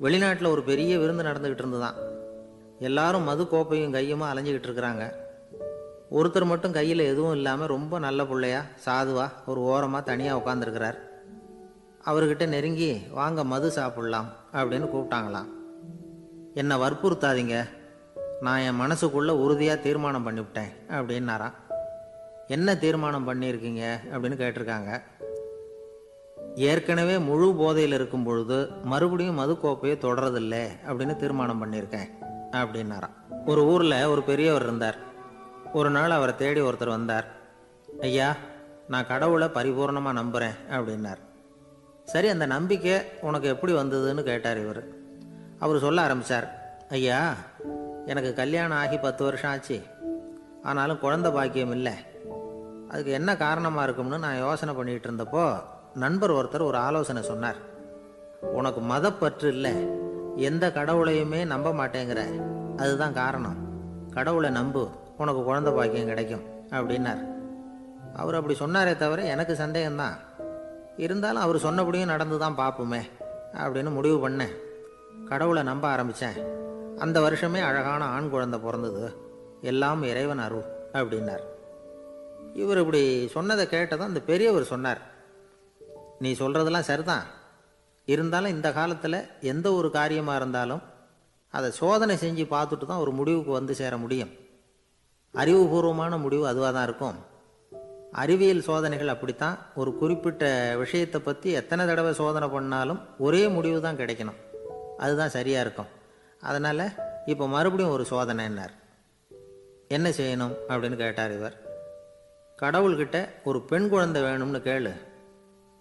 வெளிநாட்டில் ஒரு பெரிய விருந்து நடந்துக்கிட்டு இருந்துதான். எல்லாரும் மது கோப்பையும் கையுமா அலைஞ்சிக்கிட்டு இருக்கிறாங்க. ஒருத்தர் மட்டும் கையில் எதுவும் இல்லாமல் ரொம்ப நல்ல பிள்ளையா சாதுவா ஒரு ஓரமாக தனியாக உட்காந்துருக்கிறார். அவர்கிட்ட நெருங்கி வாங்க மது சாப்பிட்லாம் அப்படின்னு கூப்பிட்டாங்களாம். என்னை வற்புறுத்தாதீங்க, நான் என் மனசுக்குள்ளே உறுதியாக தீர்மானம் பண்ணிவிட்டேன் அப்படின்னாராம். என்ன தீர்மானம் பண்ணியிருக்கீங்க அப்படின்னு கேட்டிருக்காங்க. ஏற்கனவே முழு போதையில் இருக்கும் பொழுது மறுபடியும் மது கோப்பையை தொடரதில்லை அப்படின்னு தீர்மானம் பண்ணியிருக்கேன் அப்படின்னாராம். ஒரு ஊரில் ஒரு பெரியவர் இருந்தார். ஒரு நாள் அவரை தேடி ஒருத்தர் வந்தார். ஐயா, நான் கடவுளை பரிபூர்ணமாக நம்புகிறேன் அப்படின்னார். சரி, அந்த நம்பிக்கை உனக்கு எப்படி வந்ததுன்னு கேட்டார் இவர். அவர் சொல்ல ஆரம்பித்தார். ஐயா, எனக்கு கல்யாணம் ஆகி 10 வருஷம் ஆச்சு. ஆனாலும் குழந்தை பாக்கியம் இல்லை. அதுக்கு என்ன காரணமாக இருக்கும்னு நான் யோசனை பண்ணிகிட்டு இருந்தப்போ நண்பர் ஒருத்தர் ஒரு ஆலோசனை சொன்னார். உனக்கு மதப்பற்று இல்லை, எந்த கடவுளையுமே நம்ப மாட்டேங்கிற, அதுதான் காரணம். கடவுளை நம்பு, உனக்கு குழந்தை பாக்கியம் கிடைக்கும் அப்படின்னார். அவர் அப்படி சொன்னாரே தவிர எனக்கு சந்தேகம்தான். இருந்தாலும் அவர் சொன்னபடியும் நடந்து தான் பார்ப்போமே அப்படின்னு முடிவு பண்ணேன். கடவுளை நம்ப ஆரம்பித்தேன். அந்த வருஷமே அழகான ஆண் குழந்தை பிறந்தது. எல்லாம் இறைவன் அருள் அப்படின்னார். இவர் இப்படி சொன்னதை கேட்டதும் அந்த பெரியவர் சொன்னார். நீ சொல்கிறதெல்லாம் சரிதான். இருந்தாலும் இந்த காலத்தில் எந்த ஒரு காரியமாக இருந்தாலும் அதை சோதனை செஞ்சு பார்த்துட்டு தான் ஒரு முடிவுக்கு வந்து சேர முடியும். அறிவுபூர்வமான முடிவு அதுவாக தான் இருக்கும். அறிவியல் சோதனைகள் அப்படித்தான். ஒரு குறிப்பிட்ட விஷயத்தை பற்றி எத்தனை தடவை சோதனை பண்ணாலும் ஒரே முடிவு தான் கிடைக்கணும். அதுதான் சரியாக இருக்கும். அதனால் இப்போ மறுபடியும் ஒரு சோதனைன்னார். என்ன செய்யணும் அப்படின்னு கேட்டார் இவர். கடவுள்கிட்ட ஒரு பெண் குழந்தை வேணும்னு கேளு.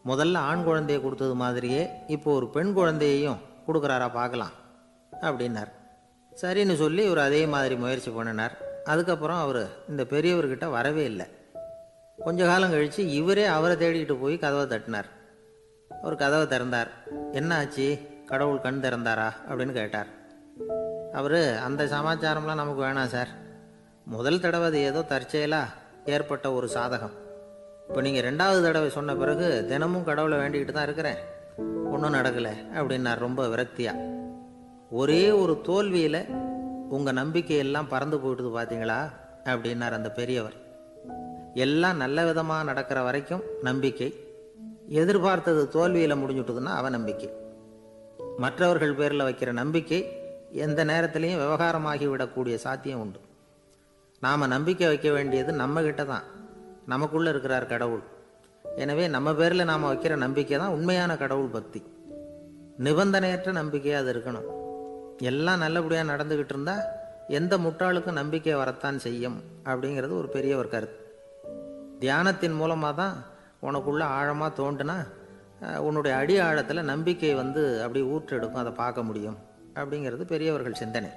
முதல்ல ஆண் குழந்தையை கொடுத்தது மாதிரியே இப்போ ஒரு பெண் குழந்தையையும் கொடுக்குறாரா பார்க்கலாம் அப்படின்னார். சரின்னு சொல்லி இவர் அதே மாதிரி முயற்சி பண்ணினார். அதுக்கப்புறம் அவர் இந்த பெரியவர்கிட்ட வரவே இல்லை. கொஞ்ச காலம் கழித்து இவரே அவரை தேடிக்கிட்டு போய் கதவை தட்டினார். அவர் கதவை திறந்தார். என்ன ஆச்சு, கடவுள் கண் திறந்தாரா அப்படின்னு கேட்டார். அவர், அந்த சமாச்சாரம்லாம் நமக்கு வேணாம் சார். முதல் தடவை அது ஏதோ தற்செயலாக ஏற்பட்ட ஒரு சாதகம். இப்போ நீங்கள் 2வது தடவை சொன்ன பிறகு தினமும் கடவுளை வேண்டிக்கிட்டு தான் இருக்கிறேன், ஒன்றும் நடக்கலை அப்படின்னார் ரொம்ப விரக்தியாக. ஒரே ஒரு தோல்வியில் உங்கள் நம்பிக்கையெல்லாம் பறந்து போயிட்டுது பார்த்தீங்களா அப்படின்னார் அந்த பெரியவர். எல்லாம் நல்ல விதமாக நடக்கிற வரைக்கும் நம்பிக்கை, எதிர்பார்த்தது தோல்வியில் முடிஞ்சுட்டுதுன்னா அவநம்பிக்கை. மற்றவர்கள் பேரில் வைக்கிற நம்பிக்கை எந்த நேரத்திலையும் விவகாரமாகி விடக்கூடிய சாத்தியம் உண்டு. நாம் நம்பிக்கை வைக்க வேண்டியது நம்மக்கிட்ட தான். நமக்குள்ளே இருக்கிறார் கடவுள். எனவே நம்ம பேரில் நாம் வைக்கிற நம்பிக்கை தான் உண்மையான கடவுள் பக்தி. நிபந்தனையற்ற நம்பிக்கையாக அது இருக்கணும். எல்லாம் நல்லபடியாக நடந்துக்கிட்டு இருந்தால் எந்த முட்டாளுக்கும் நம்பிக்கை வரத்தான் செய்யும் அப்படிங்கிறது ஒரு பெரிய ஒரு கருத்து. தியானத்தின் மூலமாக தான் உனக்குள்ளே ஆழமாக தோண்டுனா உன்னுடைய அடி ஆழத்தில் நம்பிக்கை வந்து அப்படி ஊற்றெடுக்கும், அதை பார்க்க முடியும் அப்படிங்கிறது பெரியவர்கள் சிந்தனை.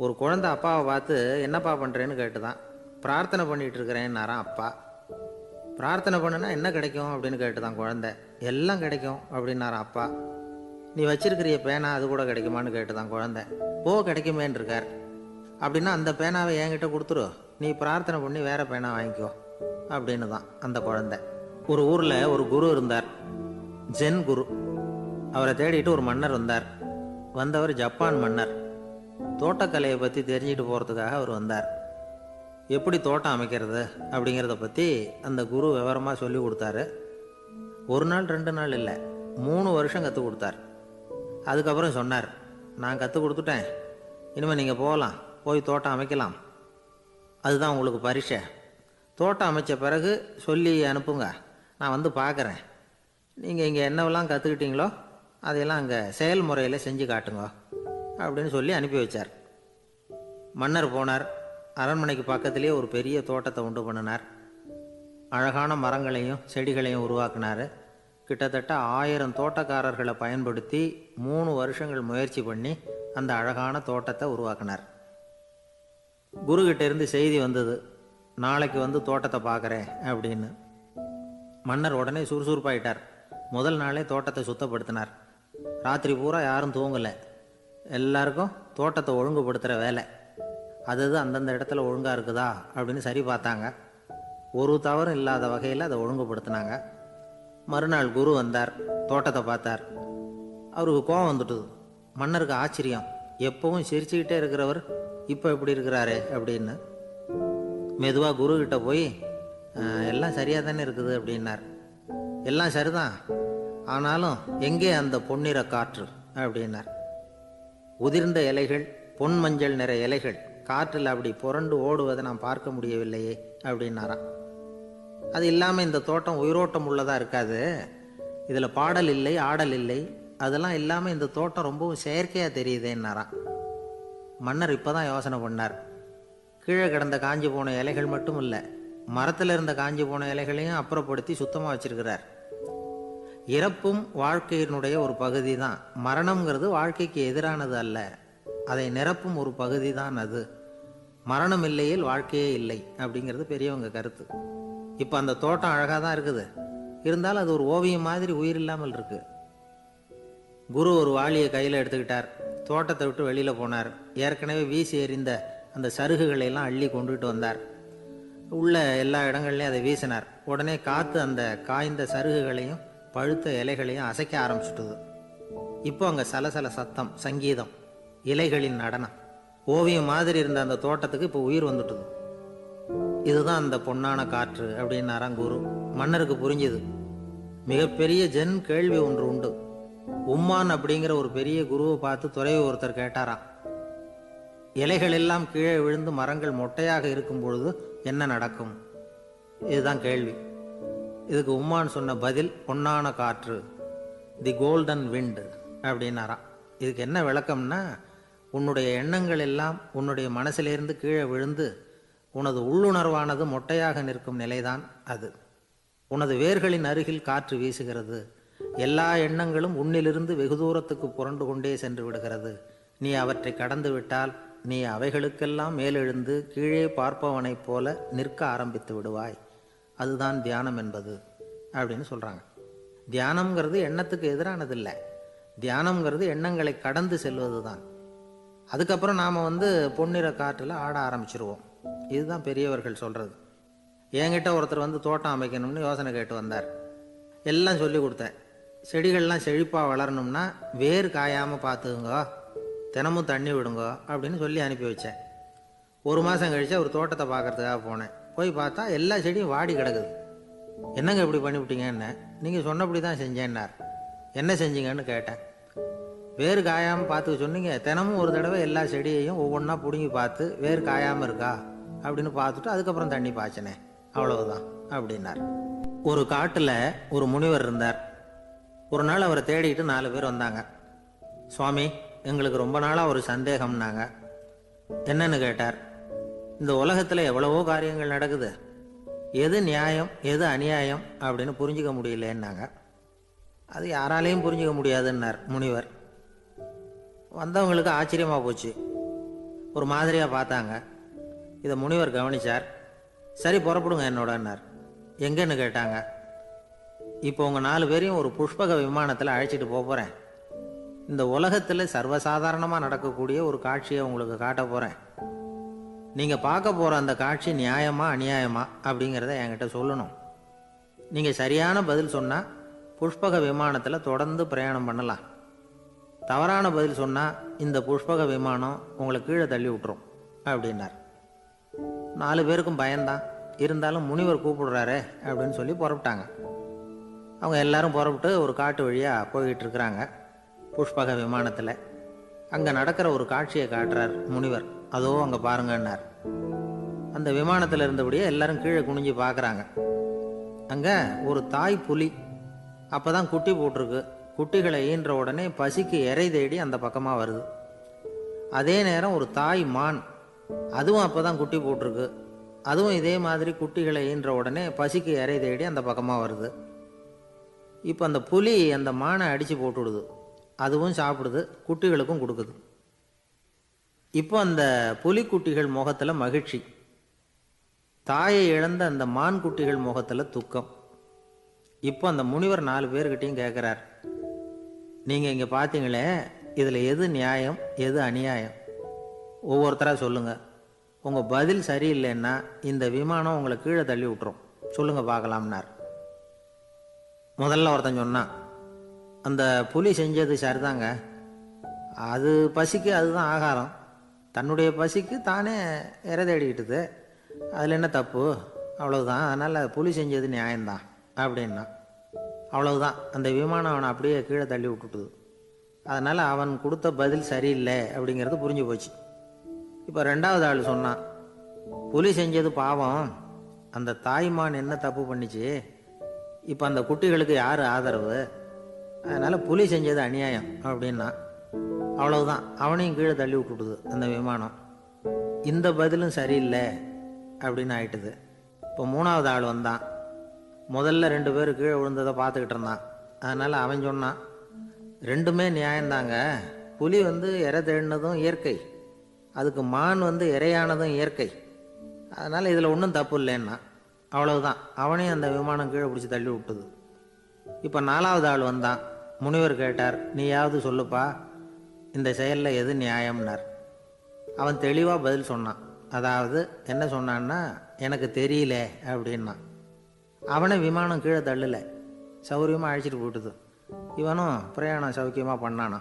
ஒரு குழந்தை அப்பாவை பார்த்து என்னப்பா பண்ணுறேன்னு கேட்டுதான். பிரார்த்தனை பண்ணிகிட்டு இருக்கிறேன்னாராம் அப்பா. பிரார்த்தனை பண்ணுனா என்ன கிடைக்கும் அப்படின்னு கேட்டுதான் குழந்தை. எல்லாம் கிடைக்கும் அப்படின்னாராம் அப்பா. நீ வச்சிருக்கிறிய பேனா அது கூட கிடைக்குமான்னு கேட்டுதான் குழந்தை. கிடைக்குமேன்னு இருக்கார். அப்படின்னா அந்த பேனாவை என்கிட்ட கொடுத்துரு, நீ பிரார்த்தனை பண்ணி வேற பேனா வாங்கிக்கோ அப்படின்னு தான் அந்த குழந்தை. ஒரு ஊரில் ஒரு குரு இருந்தார், ஜென் குரு. அவரை தேடிட்டு ஒரு மன்னர் வந்தார். வந்தவர் ஜப்பான் மன்னர். தோட்டக்கலையை பற்றி தெரிஞ்சுட்டு போகிறதுக்காக அவர் வந்தார். எப்படி தோட்டம் அமைக்கிறது அப்படிங்கிறத பற்றி அந்த குரு விவரமாக சொல்லி கொடுத்தாரு. 1 நாள் 2 நாள் இல்லை, 3 வருஷம் கற்றுக் கொடுத்தார். அதுக்கப்புறம் சொன்னார், நான் கற்றுக் கொடுத்துட்டேன், இனிமேல் நீங்கள் போகலாம், போய் தோட்டம் அமைக்கலாம். அதுதான் உங்களுக்கு பரீட்சை. தோட்டம் அமைச்ச பிறகு சொல்லி அனுப்புங்க, நான் வந்து பார்க்குறேன். நீங்கள் இங்கே என்னவெல்லாம் கற்றுக்கிட்டீங்களோ அதையெல்லாம் அங்கே செயல்முறையில் செஞ்சு காட்டுங்க அப்படின்னு சொல்லி அனுப்பி வச்சார். மன்னர் போனார். அரண்மனைக்கு பக்கத்திலேயே ஒரு பெரிய தோட்டத்தை உண்டு பண்ணினார். அழகான மரங்களையும் செடிகளையும் உருவாக்கினார். கிட்டத்தட்ட 1000 தோட்டக்காரர்களை பயன்படுத்தி 3 வருஷங்கள் முயற்சி பண்ணி அந்த அழகான தோட்டத்தை உருவாக்கினார். குருக்கிட்ட இருந்து செய்தி வந்தது, நாளைக்கு வந்து தோட்டத்தை பார்க்குறேன் அப்படின்னு. மன்னர் உடனே சுறுசுறுப்பாயிட்டார். முதல் நாளே தோட்டத்தை சுத்தப்படுத்தினார். ராத்திரி பூரா யாரும் தூங்கலை. எல்லாருக்கும் தோட்டத்தை ஒழுங்குபடுத்துகிற வேலை. அது அந்தந்த இடத்துல ஒழுங்காக இருக்குதா அப்படின்னு சரி பார்த்தாங்க. ஒரு தவறும் இல்லாத வகையில் அதை ஒழுங்குபடுத்தினாங்க. மறுநாள் குரு வந்தார், தோட்டத்தை பார்த்தார். அவருக்கு கோபம் வந்துட்டுது. மன்னருக்கு ஆச்சரியம், எப்பவும் சிரிச்சுக்கிட்டே இருக்கிறவர் இப்போ எப்படி இருக்கிறாரே அப்படின்னு. மெதுவாக குரு கிட்ட போய் எல்லாம் சரியாக தானே இருக்குது அப்படின்னார். எல்லாம் சரிதான், ஆனாலும் எங்கே அந்த பொன்னிற காற்று அப்படின்னார். உதிர்ந்த இலைகள், பொன் மஞ்சள் நிற இலைகள் காற்றில் அப்படி புரண்டு ஓடுவதை நான் பார்க்க முடியவில்லையே அப்படின்னாராம். அது இல்லாமல் இந்த தோட்டம் உயிரோட்டம் உள்ளதாக இருக்காது, இதில் பாடல் இல்லை, ஆடல் இல்லை, அதெல்லாம் இல்லாமல் இந்த தோட்டம் ரொம்பவும் செயற்கையாக தெரியுதேன்னாராம். மன்னர் இப்போ தான் யோசனை பண்ணார். கீழே கிடந்த காஞ்சி போன இலைகள் மட்டும் இல்லை, மரத்தில் இருந்த காஞ்சி போன இலைகளையும் அப்புறப்படுத்தி சுத்தமாக வச்சிருக்கிறார். இறப்பும் வாழ்க்கையினுடைய ஒரு பகுதி தான். மரணம்ங்கிறது வாழ்க்கைக்கு எதிரானது அல்ல, அதை நிரப்பும் ஒரு பகுதி தான் அது. மரணம் இல்லையில் வாழ்க்கையே இல்லை அப்படிங்கிறது பெரியவங்க கருத்து. இப்போ அந்த தோட்டம் அழகாக தான் இருக்குது, இருந்தாலும் அது ஒரு ஓவியம் மாதிரி உயிர் இல்லாமல் இருக்கு. குரு ஒரு வாளியை கையில் எடுத்துக்கிட்டார், தோட்டத்தை விட்டு வெளியில் போனார். ஏற்கனவே வீசி எறிந்த அந்த சருகுகளை எல்லாம் அள்ளி கொண்டுகிட்டு வந்தார். உள்ள எல்லா இடங்கள்லையும் அதை வீசினார். உடனே காற்று அந்த காய்ந்த சருகுகளையும் பழுத்த இலைகளையும் அசைக்க ஆரம்பிச்சுட்டுது. இப்போ அங்கே சலசல சத்தம், சங்கீதம், இலைகளின் நடனம், ஓவியம் மாதிரி இருந்த அந்த தோட்டத்துக்கு இப்போ உயிர் வந்துட்டுது. இதுதான் அந்த பொன்னான காற்று அப்படின்னாராம் குரு. மன்னருக்கு புரிஞ்சுது. மிகப்பெரிய ஜென் கேள்வி ஒன்று உண்டு. உம்மான் அப்படிங்கிற ஒரு பெரிய குருவை பார்த்து துறவி ஒருத்தர் கேட்டாராம், இலைகள் எல்லாம் கீழே விழுந்து மரங்கள் மொட்டையாக இருக்கும் பொழுது என்ன நடக்கும்? இதுதான் கேள்வி. இதுக்கு உம்மான் சொன்ன பதில் பொன்னான காற்று, தி கோல்டன் விண்ட் அப்படின்னாராம். இதுக்கு என்ன விளக்கம்னா, உன்னுடைய எண்ணங்கள் எல்லாம் உன்னுடைய மனசிலிருந்து கீழே விழுந்து உனது உள்ளுணர்வானது மொட்டையாக நிற்கும் நிலைதான் அது. உனது வேர்களின் அருகில் காற்று வீசுகிறது. எல்லா எண்ணங்களும் உன்னிலிருந்து வெகு தூரத்துக்கு புரண்டு கொண்டே சென்று விடுகிறது. நீ அவற்றை கடந்து விட்டால் நீ அவைகளுக்கெல்லாம் மேலெழுந்து கீழே பார்ப்பவனைப் போல நிற்க ஆரம்பித்து விடுவாய். அதுதான் தியானம் என்பது அப்படின்னு சொல்கிறாங்க. தியானம்ங்கிறது எண்ணத்துக்கு எதிரானது இல்லை, தியானம்ங்கிறது எண்ணங்களை கடந்து செல்வது தான். அதுக்கப்புறம் நாம் பொன்னிற காற்றில் ஆட ஆரம்பிச்சிருவோம். இதுதான் பெரியவர்கள் சொல்கிறது. என்கிட்ட ஒருத்தர் தோட்டம் அமைக்கணும்னு யோசனை கேட்டு வந்தார். எல்லாம் சொல்லி கொடுத்தேன். செடிகள்லாம் செழிப்பாக வளரணும்னா வேர் காயாமல் பார்த்துக்குங்க, தினமும் தண்ணி விடுங்க அப்படின்னு சொல்லி அனுப்பி வச்சேன். ஒரு மாதம் கழித்து ஒரு தோட்டத்தை பார்க்கறதுக்காக போனேன். போய் பார்த்தா எல்லா செடியும் வாடி கிடக்குது. என்னங்க இப்படி பண்ணிவிட்டீங்கன்னு. நீங்கள் சொன்னபடி தான் செஞ்சேன்னார். என்ன செஞ்சீங்கன்னு கேட்டேன். வேர் காயாமல் பார்த்துக்க சொன்னீங்க, தினமும் ஒரு தடவை எல்லா செடியையும் ஒவ்வொன்றா பிடுங்கி பார்த்து வேர் காயாமல் இருக்கா அப்படின்னு பார்த்துட்டு அதுக்கப்புறம் தண்ணி பாய்ச்சினேன், அவ்வளவுதான் அப்படின்னார். ஒரு காட்டில் ஒரு முனிவர் இருந்தார். ஒரு நாள் அவரை தேடிட்டு 4 பேர் வந்தாங்க. சுவாமி, எங்களுக்கு ரொம்ப நாளாக ஒரு சந்தேகம்னாங்க. என்னன்னு கேட்டார். இந்த உலகத்தில் எவ்வளவோ காரியங்கள் நடக்குது, எது நியாயம் எது அநியாயம் அப்படின்னு புரிஞ்சிக்க முடியலன்னாங்க. அது யாராலையும் புரிஞ்சிக்க முடியாதுன்னார் முனிவர். வந்தவங்களுக்கு ஆச்சரியமாக போச்சு, ஒரு மாதிரியாக பார்த்தாங்க. இதை முனிவர் கவனிச்சார். சரி புறப்படுங்க என்னோடன்னார். எங்கன்னு கேட்டாங்க. இப்போ உங்கள் 4 பேரையும் ஒரு புஷ்பக விமானத்தில் அழைச்சிட்டு போகிறேன். இந்த உலகத்தில் சர்வசாதாரணமாக நடக்கக்கூடிய ஒரு காட்சியை உங்களுக்கு காட்ட போகிறேன். நீங்கள் பார்க்க போகிற அந்த காட்சி நியாயமா அநியாயமா அப்படிங்கிறத என்கிட்ட சொல்லணும். நீங்கள் சரியான பதில் சொன்னால் புஷ்பக விமானத்தில் தொடர்ந்து பிரயாணம் பண்ணலாம். தவறான பதில் சொன்னால் இந்த புஷ்பக விமானம் உங்களை கீழே தள்ளி விட்டுரும் அப்படின்னார். 4 பேருக்கும் பயந்தான். இருந்தாலும் முனிவர் கூப்பிடுறாரே அப்படின்னு சொல்லி புறப்பட்டாங்க. அவங்க எல்லாரும் புறப்பட்டு ஒரு காட்டு வழியாக போய்கிட்டு இருக்கிறாங்க புஷ்பக விமானத்தில். அங்கே நடக்கிற ஒரு காட்சியை காட்டுறார் முனிவர். அதோ அங்கே பாருங்கன்னார். அந்த விமானத்தில் இருந்தபடியே எல்லாரும் கீழே குனிஞ்சு பார்க்குறாங்க. அங்கே ஒரு தாய் புலி அப்போ தான் குட்டி போட்டிருக்கு. குட்டிகளை ஈன்ற உடனே பசிக்கு இறை தேடி அந்த பக்கமாக வருது. அதே நேரம் ஒரு தாய் மான், அதுவும் அப்போ தான் குட்டி போட்டிருக்கு. அதுவும் இதே மாதிரி குட்டிகளை ஈன்ற உடனே பசிக்கு இறை தேடி அந்த பக்கமாக வருது. இப்போ அந்த புலி அந்த மானை அடித்து போட்டுவிடுது. அதுவும் சாப்பிடுது, குட்டிகளுக்கும் கொடுக்குது. இப்போ அந்த புலிக்குட்டிகள் முகத்தில் மகிழ்ச்சி, தாயை இழந்த அந்த மான் குட்டிகள் முகத்தில் துக்கம். இப்போ அந்த முனிவர் 4 பேர்கிட்டையும் கேட்குறார், நீங்கள் இங்கே பார்த்தீங்களே, இதில் எது நியாயம் எது அநியாயம்? ஒவ்வொருத்தராக சொல்லுங்கள். உங்கள் பதில் சரியில்லைன்னா இந்த விமானம் உங்களை கீழே தள்ளி விட்டுரும். சொல்லுங்கள் பார்க்கலாம்னார். முதல்ல ஒருத்தன் சொன்னான், அந்த புலி செஞ்சது சரிதாங்க. அது பசிக்கு அதுதான் ஆகாரம். தன்னுடைய பசிக்கு தானே இரை தேடிக்கிட்டுது. அதில் என்ன தப்பு? அவ்வளவுதான். அதனால் புலி செஞ்சது நியாயம்தான் அப்படின்னா. அவ்வளவுதான். அந்த விமானம் அவனை அப்படியே கீழே தள்ளி விட்டுட்டுது. அதனால் அவன் கொடுத்த பதில் சரியில்லை அப்படிங்கிறது புரிஞ்சு போச்சு. இப்போ ரெண்டாவது ஆள் சொன்னான், புலி செஞ்சது பாவம், அந்த தாய்மான் என்ன தப்பு பண்ணிச்சு, இப்போ அந்த குட்டிகளுக்கு யார் ஆதரவு, அதனால் புலி செஞ்சது அநியாயம் அப்படின்னா. அவ்வளவுதான். அவனையும் கீழே தள்ளி விட்டுட்டுது அந்த விமானம். இந்த பதிலும் சரியில்லை அப்படின்னு ஆயிட்டுது. இப்போ மூணாவது ஆள் வந்தான். முதல்ல 2 பேர் கீழே விழுந்ததை பார்த்துக்கிட்டு இருந்தான். அதனால் அவன் சொன்னான், ரெண்டுமே நியாயம்தாங்க. புலி இரை தேடினதும் இயற்கை, அதுக்கு மான் இரையானதும் இயற்கை. அதனால் இதில் ஒன்றும் தப்பு இல்லைன்னா. அவ்வளவுதான். அவனையும் அந்த விமானம் கீழே பிடிச்சி தள்ளி விட்டுது. இப்போ நாலாவது ஆள் வந்தான். முனிவர் கேட்டார், நீயாவது சொல்லுப்பா, இந்த செயலில் எது நியாயம்னார். அவன் தெளிவாக பதில் சொன்னான். அதாவது என்ன சொன்னான்னா, எனக்கு தெரியல அப்படின்னா. அவனை விமானம் கீழே தள்ளலை, சௌரியமாக அழைச்சிட்டு போட்டுது. இவனும் பிரயாணம் சௌக்கியமாக பண்ணானா.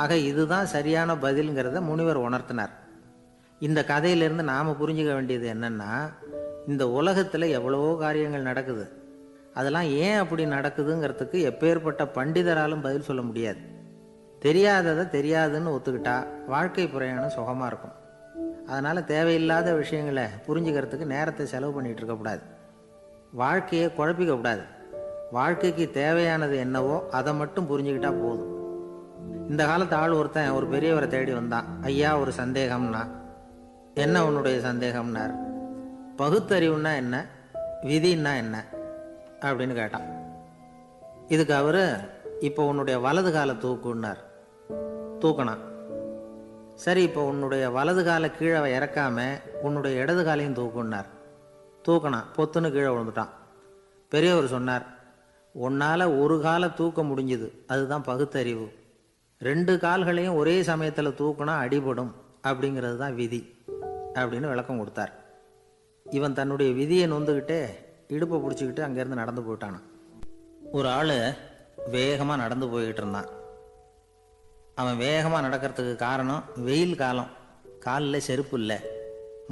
ஆக இதுதான் சரியான பதிலுங்கிறத முனிவர் உணர்த்தினார். இந்த கதையிலிருந்து நாம் புரிஞ்சுக்க வேண்டியது என்னென்னா, இந்த உலகத்தில் எவ்வளவோ காரியங்கள் நடக்குது. அதெல்லாம் ஏன் அப்படி நடக்குதுங்கிறதுக்கு எப்பேற்பட்ட பண்டிதராலும் பதில் சொல்ல முடியாது. தெரியாததை தெரியாதுன்னு ஒத்துக்கிட்டா வாழ்க்கை பிரயாணம் சுகமாக இருக்கும். அதனால் தேவையில்லாத விஷயங்களை புரிஞ்சுக்கிறதுக்கு நேரத்தை செலவு பண்ணிகிட்டு இருக்கக்கூடாது. வாழ்க்கையை குழப்பிக்கக்கூடாது. வாழ்க்கைக்கு தேவையானது என்னவோ அதை மட்டும் புரிஞ்சுக்கிட்டா போதும். இந்த காலத்து ஆள் ஒருத்தன் ஒரு பெரியவரை தேடி வந்தான். ஐயா, ஒரு சந்தேகம்னா. என்ன உன்னுடைய சந்தேகம்னார். பகுத்தறிவுன்னா என்ன, விதின்னா என்ன அப்படின்னு கேட்டான். இதுக்கு அவரு, இப்போ உன்னுடைய வலது காலை தூக்குன்னார். தூக்கினான். சரி, இப்போ உன்னுடைய வலது காலை கீழே இறக்காம உன்னுடைய இடது காலையும் தூக்குன்னார். தூக்கினான். பொத்துன்னு கீழே விழுந்துட்டான். பெரியவர் சொன்னார், உன்னால் ஒரு காலை தூக்க முடிஞ்சுது, அதுதான் பகுத்தறிவு. 2 கால்களையும் ஒரே சமயத்தில் தூக்கினா அடிபடும், அப்படிங்கிறது தான் விதி அப்படின்னு விளக்கம் கொடுத்தார். இவன் தன்னுடைய விதியை நொந்துக்கிட்டே இடுப்பை பிடிச்சிக்கிட்டு அங்கேருந்து நடந்து போயிட்டானான். ஒரு ஆள் வேகமாக நடந்து போய்கிட்டு இருந்தான். அவன் வேகமாக நடக்கிறதுக்கு காரணம் வெயில் காலம், காலில் செருப்பு இல்லை,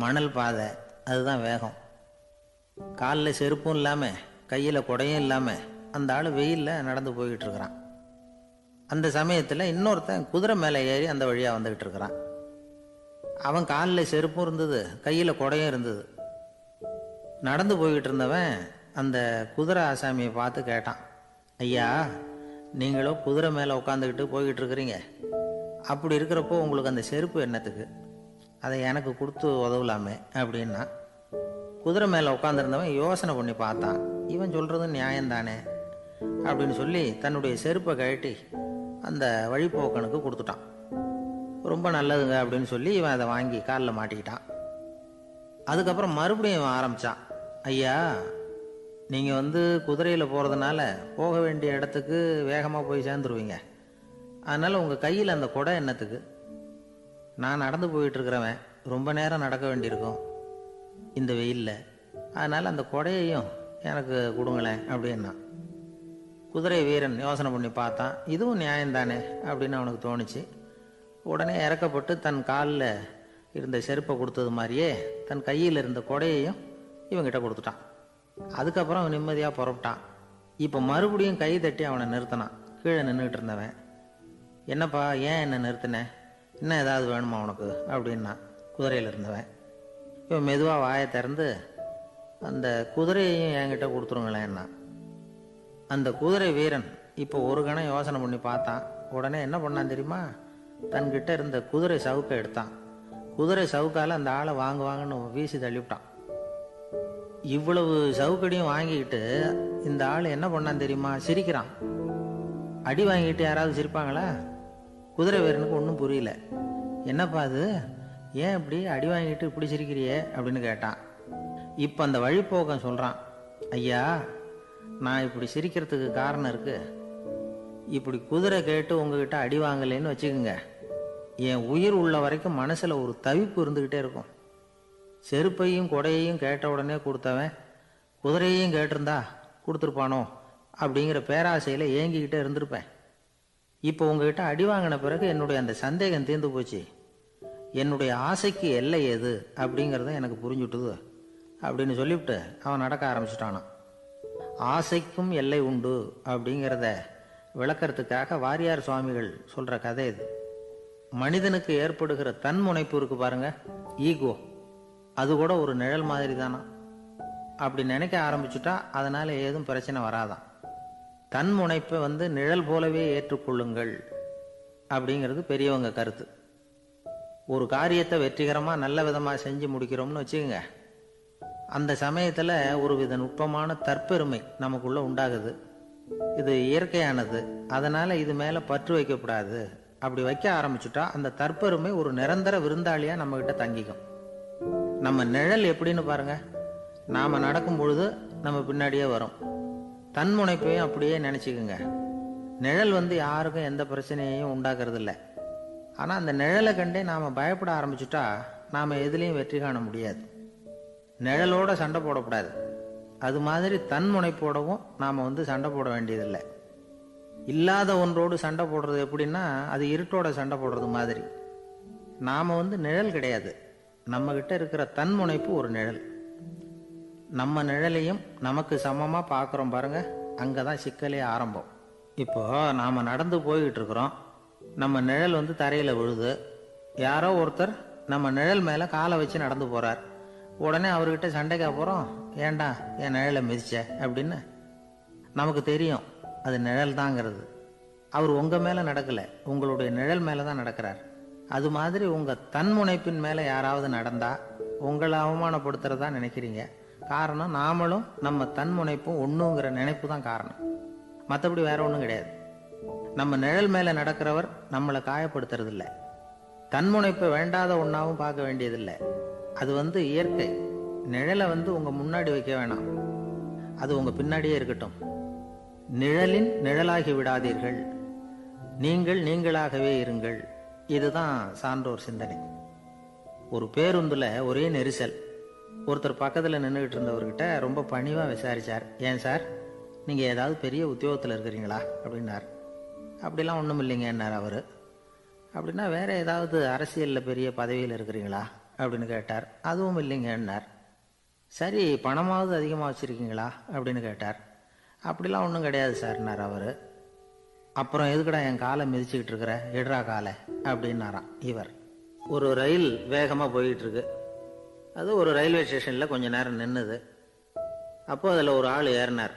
மணல் பாதை, அதுதான் வேகம். காலில் செருப்பும் இல்லாமல் கையில் குடையும் இல்லாமல் அந்த ஆள் வெயிலில் நடந்து போய்கிட்டு இருக்கிறான். அந்த சமயத்தில் இன்னொருத்தன் குதிரை மேலே ஏறி அந்த வழியாக வந்துக்கிட்டு இருக்கிறான். அவன் காலில் செருப்பும் இருந்தது, கையில் குடையும் இருந்தது. நடந்து போய்கிட்டு இருந்தவன் அந்த குதிரை ஆசாமியை பார்த்து கேட்டான், ஐயா, நீங்களும் குதிரை மேலே உட்காந்துக்கிட்டு போய்கிட்டு இருக்கிறீங்க, அப்படி இருக்கிறப்போ உங்களுக்கு அந்த செருப்பு என்னத்துக்கு, அதை எனக்கு கொடுத்து உதவலாமே அப்படின்னா. குதிரை மேலே உட்காந்துருந்தவன் யோசனை பண்ணி பார்த்தான். இவன் சொல்கிறது நியாயம்தானே அப்படின்னு சொல்லி தன்னுடைய செருப்பை கழட்டி அந்த வழிப்போக்கனுக்கு கொடுத்துட்டான். ரொம்ப நல்லதுங்க அப்படின்னு சொல்லி இவன் அதை வாங்கி காலில் மாட்டிக்கிட்டான். அதுக்கப்புறம் மறுபடியும் இவன் ஆரம்பித்தான், ஐயா, நீங்கள் குதிரையில் போகிறதுனால போக வேண்டிய இடத்துக்கு வேகமாக போய் சேர்ந்துருவீங்க, அதனால் உங்கள் கையில் அந்த குடை என்னத்துக்கு, நான் நடந்து போயிட்டுருக்கிறவன் ரொம்ப நேரம் நடக்க வேண்டியிருக்கும் இந்த வெயிலில், அதனால் அந்த குடையையும் எனக்கு கொடுங்களேன் அப்படின்னா. குதிரை வீரன் யோசனை பண்ணி பார்த்தான். இதுவும் நியாயம்தானே அப்படின்னு அவனுக்கு தோணுச்சு. உடனே இறக்கப்பட்டு தன் காலில் இருந்த செருப்பை கொடுத்தது மாதிரியே தன் கையில் இருந்த கொடையையும் இவங்கிட்ட கொடுத்துட்டான். அதுக்கப்புறம் அவன் நிம்மதியாக புறப்பட்டான். இப்போ மறுபடியும் கை தட்டி அவனை நிறுத்தினான். கீழே நின்றுக்கிட்டு இருந்தவன், என்னப்பா, ஏன் என்னை நிறுத்தினேன், இன்னும் ஏதாவது வேணுமா உனக்கு அப்படின்னா குதிரையில் இருந்தவன். இவன் மெதுவாக வாயை திறந்து, அந்த குதிரையையும் என்கிட்ட கொடுத்துருங்களேன்னா. அந்த குதிரை வீரன் இப்போ ஒரு கணம் யோசனை பண்ணி பார்த்தான். உடனே என்ன பண்ணான் தெரியுமா, தன்கிட்ட இருந்த குதிரை சவுக்கை எடுத்தான். குதிரை சவுக்கால் அந்த ஆளை வாங்குவாங்கன்னு வீசி தள்ளிவிட்டான். இவ்வளவு சவுக்கடியும் வாங்கிக்கிட்டு இந்த ஆள் என்ன பண்ணான் தெரியுமா, சிரிக்கிறான். அடி வாங்கிட்டு யாராவது சிரிப்பாங்களா? குதிரை வீரனுக்கு ஒன்றும் புரியல. என்னப்பா அது, ஏன் இப்படி அடி வாங்கிட்டு இப்படி சிரிக்கிறியே அப்படின்னு கேட்டான். இப்போ அந்த வழிப்போக்கன் சொல்கிறான், ஐயா, நான் இப்படி சிரிக்கிறதுக்கு காரணம் இருக்கு. இப்படி குதிரை கேட்டு உங்ககிட்ட அடி வாங்கலைன்னு வச்சுக்கோங்க, என் உயிர் உள்ள வரைக்கும் மனசில் ஒரு தவிப்பு இருந்துக்கிட்டே இருக்கும். செருப்பையும் கொடையையும் கேட்ட உடனே கொடுத்தவன் குதிரையையும் கேட்டிருந்தா கொடுத்துருப்பானோ அப்படிங்கிற பேராசையில் ஏங்கிக்கிட்டே இருந்திருப்பேன். இப்போ உங்ககிட்ட அடி வாங்கின பிறகு என்னுடைய அந்த சந்தேகம் தீர்ந்து போச்சு. என்னுடைய ஆசைக்கு எல்லை எது அப்படிங்கிறத எனக்கு புரிஞ்சுட்டுது அப்படின்னு சொல்லிவிட்டு அவன் நடக்க ஆரம்பிச்சிட்டானான். ஆசைக்கும் எல்லை உண்டு அப்படிங்கிறத விளக்கறதுக்காக வாரியார் சுவாமிகள் சொல்ற கதை இது. மனிதனுக்கு ஏற்படுகிற தன்முனைப்பு இருக்கு பாருங்க, ஈகோ, அது கூட ஒரு நிழல் மாதிரி தானா. அப்படி நினைக்க ஆரம்பிச்சுட்டா அதனால ஏதும் பிரச்சனை வராதான். தன்முனைப்பை நிழல் போலவே ஏற்றுக்கொள்ளுங்கள் அப்படிங்கிறது பெரியவங்க கருத்து. ஒரு காரியத்தை வெற்றிகரமா நல்ல விதமா செஞ்சு முடிக்கிறோம்னு வச்சுக்கோங்க, அந்த சமயத்துல ஒரு வித நுட்பமான தற்பெருமை நமக்குள்ள உண்டாகுது. இது இயற்கையானது, அதனால இது மேல பற்று வைக்கக்கூடாது. அப்படி வைக்க ஆரம்பிச்சுட்டா அந்த தற்பெருமை ஒரு நிரந்தர விருந்தாளியா நம்ம கிட்ட தங்கிக்கும். நம்ம நிழல் எப்படின்னு பாருங்க, நாம நடக்கும் பொழுது நம்ம பின்னாடியே வரும். தன்முனைப்பையும் அப்படியே நினைச்சுக்குங்க. நிழல் யாருக்கும் எந்த பிரச்சனையையும் உண்டாக்குறது இல்லை. ஆனா அந்த நிழலை கண்டே நாம பயப்பட ஆரம்பிச்சுட்டா நாம எதுலையும் வெற்றி காண முடியாது. நிழலோட சண்டை போடக்கூடாது. அது மாதிரி தன்முனைப்போடவும் நாம சண்டை போட வேண்டியதில்லை. இல்லாத ஒன்றோடு சண்டை போடுறது எப்படின்னா, அது இருட்டோட சண்டை போடுறது மாதிரி. நாம நிழல் கிடையாது, நம்ம கிட்ட இருக்கிற தன்முனைப்பு ஒரு நிழல். நம்ம நிழலையும் நமக்கு சமமா பார்க்குறோம் பாருங்க, அங்கதான் சிக்கலே ஆரம்பம். இப்போ நாம நடந்து போய்கிட்டு இருக்கிறோம், நம்ம நிழல் தரையில விழுது. யாரோ ஒருத்தர் நம்ம நிழல் மேல காலை வச்சு நடந்து போறார். உடனே அவர்கிட்ட சண்டைக்கா போறோம், ஏண்டா என் நிழலை மிதிச்ச அப்படின்னு. நமக்கு தெரியும் அது நிழல் தாங்கிறது. அவர் உங்க மேல நடக்கல, உங்களுடைய நிழல் மேலதான் நடக்கிறார். அது மாதிரி உங்க தன்முனைப்பின் மேல யாராவது நடந்தா உங்களை அவமானப்படுத்துறதா நினைக்கிறீங்க. காரணம், நாமளும் நம்ம தன்முனைப்பும் ஒண்ணுங்கிற நினைப்பு தான் காரணம். மற்றபடி வேற ஒன்றும் கிடையாது. நம்ம நிழல் மேல நடக்கிறவர் நம்மளை காயப்படுத்துறது இல்லை. தன்முனைப்பை வேண்டாத ஒன்னாவும் பார்க்க வேண்டியதில்லை. அது இயற்கை. நிழலை உங்க முன்னாடி வைக்க வேணாம், அது உங்க பின்னாடியே இருக்கட்டும். நிழலின் நிழலாகி விடாதீர்கள், நீங்கள் நீங்களாகவே இருங்கள். இதுதான் சான்றோர் சிந்தனை. ஒரு பேருந்துல ஒரே நெரிசல். ஒருத்தர் பக்கத்துல நின்றுகிட்டு இருந்தவர்கிட்ட ரொம்ப பணிவா விசாரிச்சார், ஏன் சார் நீங்க ஏதாவது பெரிய உத்தியோகத்தில் இருக்கிறீங்களா அப்படின்னார். அப்படிலாம் ஒன்றும் இல்லைங்கன்னார் அவரு. அப்படின்னா வேற ஏதாவது அரசியலில் பெரிய பதவியில் இருக்கிறீங்களா அப்படின்னு கேட்டார். அதுவும் இல்லைங்கன்னார். சரி, பணமாவது அதிகமாக வச்சிருக்கீங்களா அப்படின்னு கேட்டார். அப்படிலாம் ஒன்றும் கிடையாது சார்னார் அவரு. அப்புறம் எதுக்குடா என் காலை மிதிச்சுக்கிட்டு இருக்கிற, எடுறா காலை அப்படின்னாராம் இவர். ஒரு ரயில் வேகமாக போயிட்டு இருக்கு. அது ஒரு ரயில்வே ஸ்டேஷனில் கொஞ்ச நேரம் நின்றுது. அப்போ அதில் ஒரு ஆள் ஏறினார்.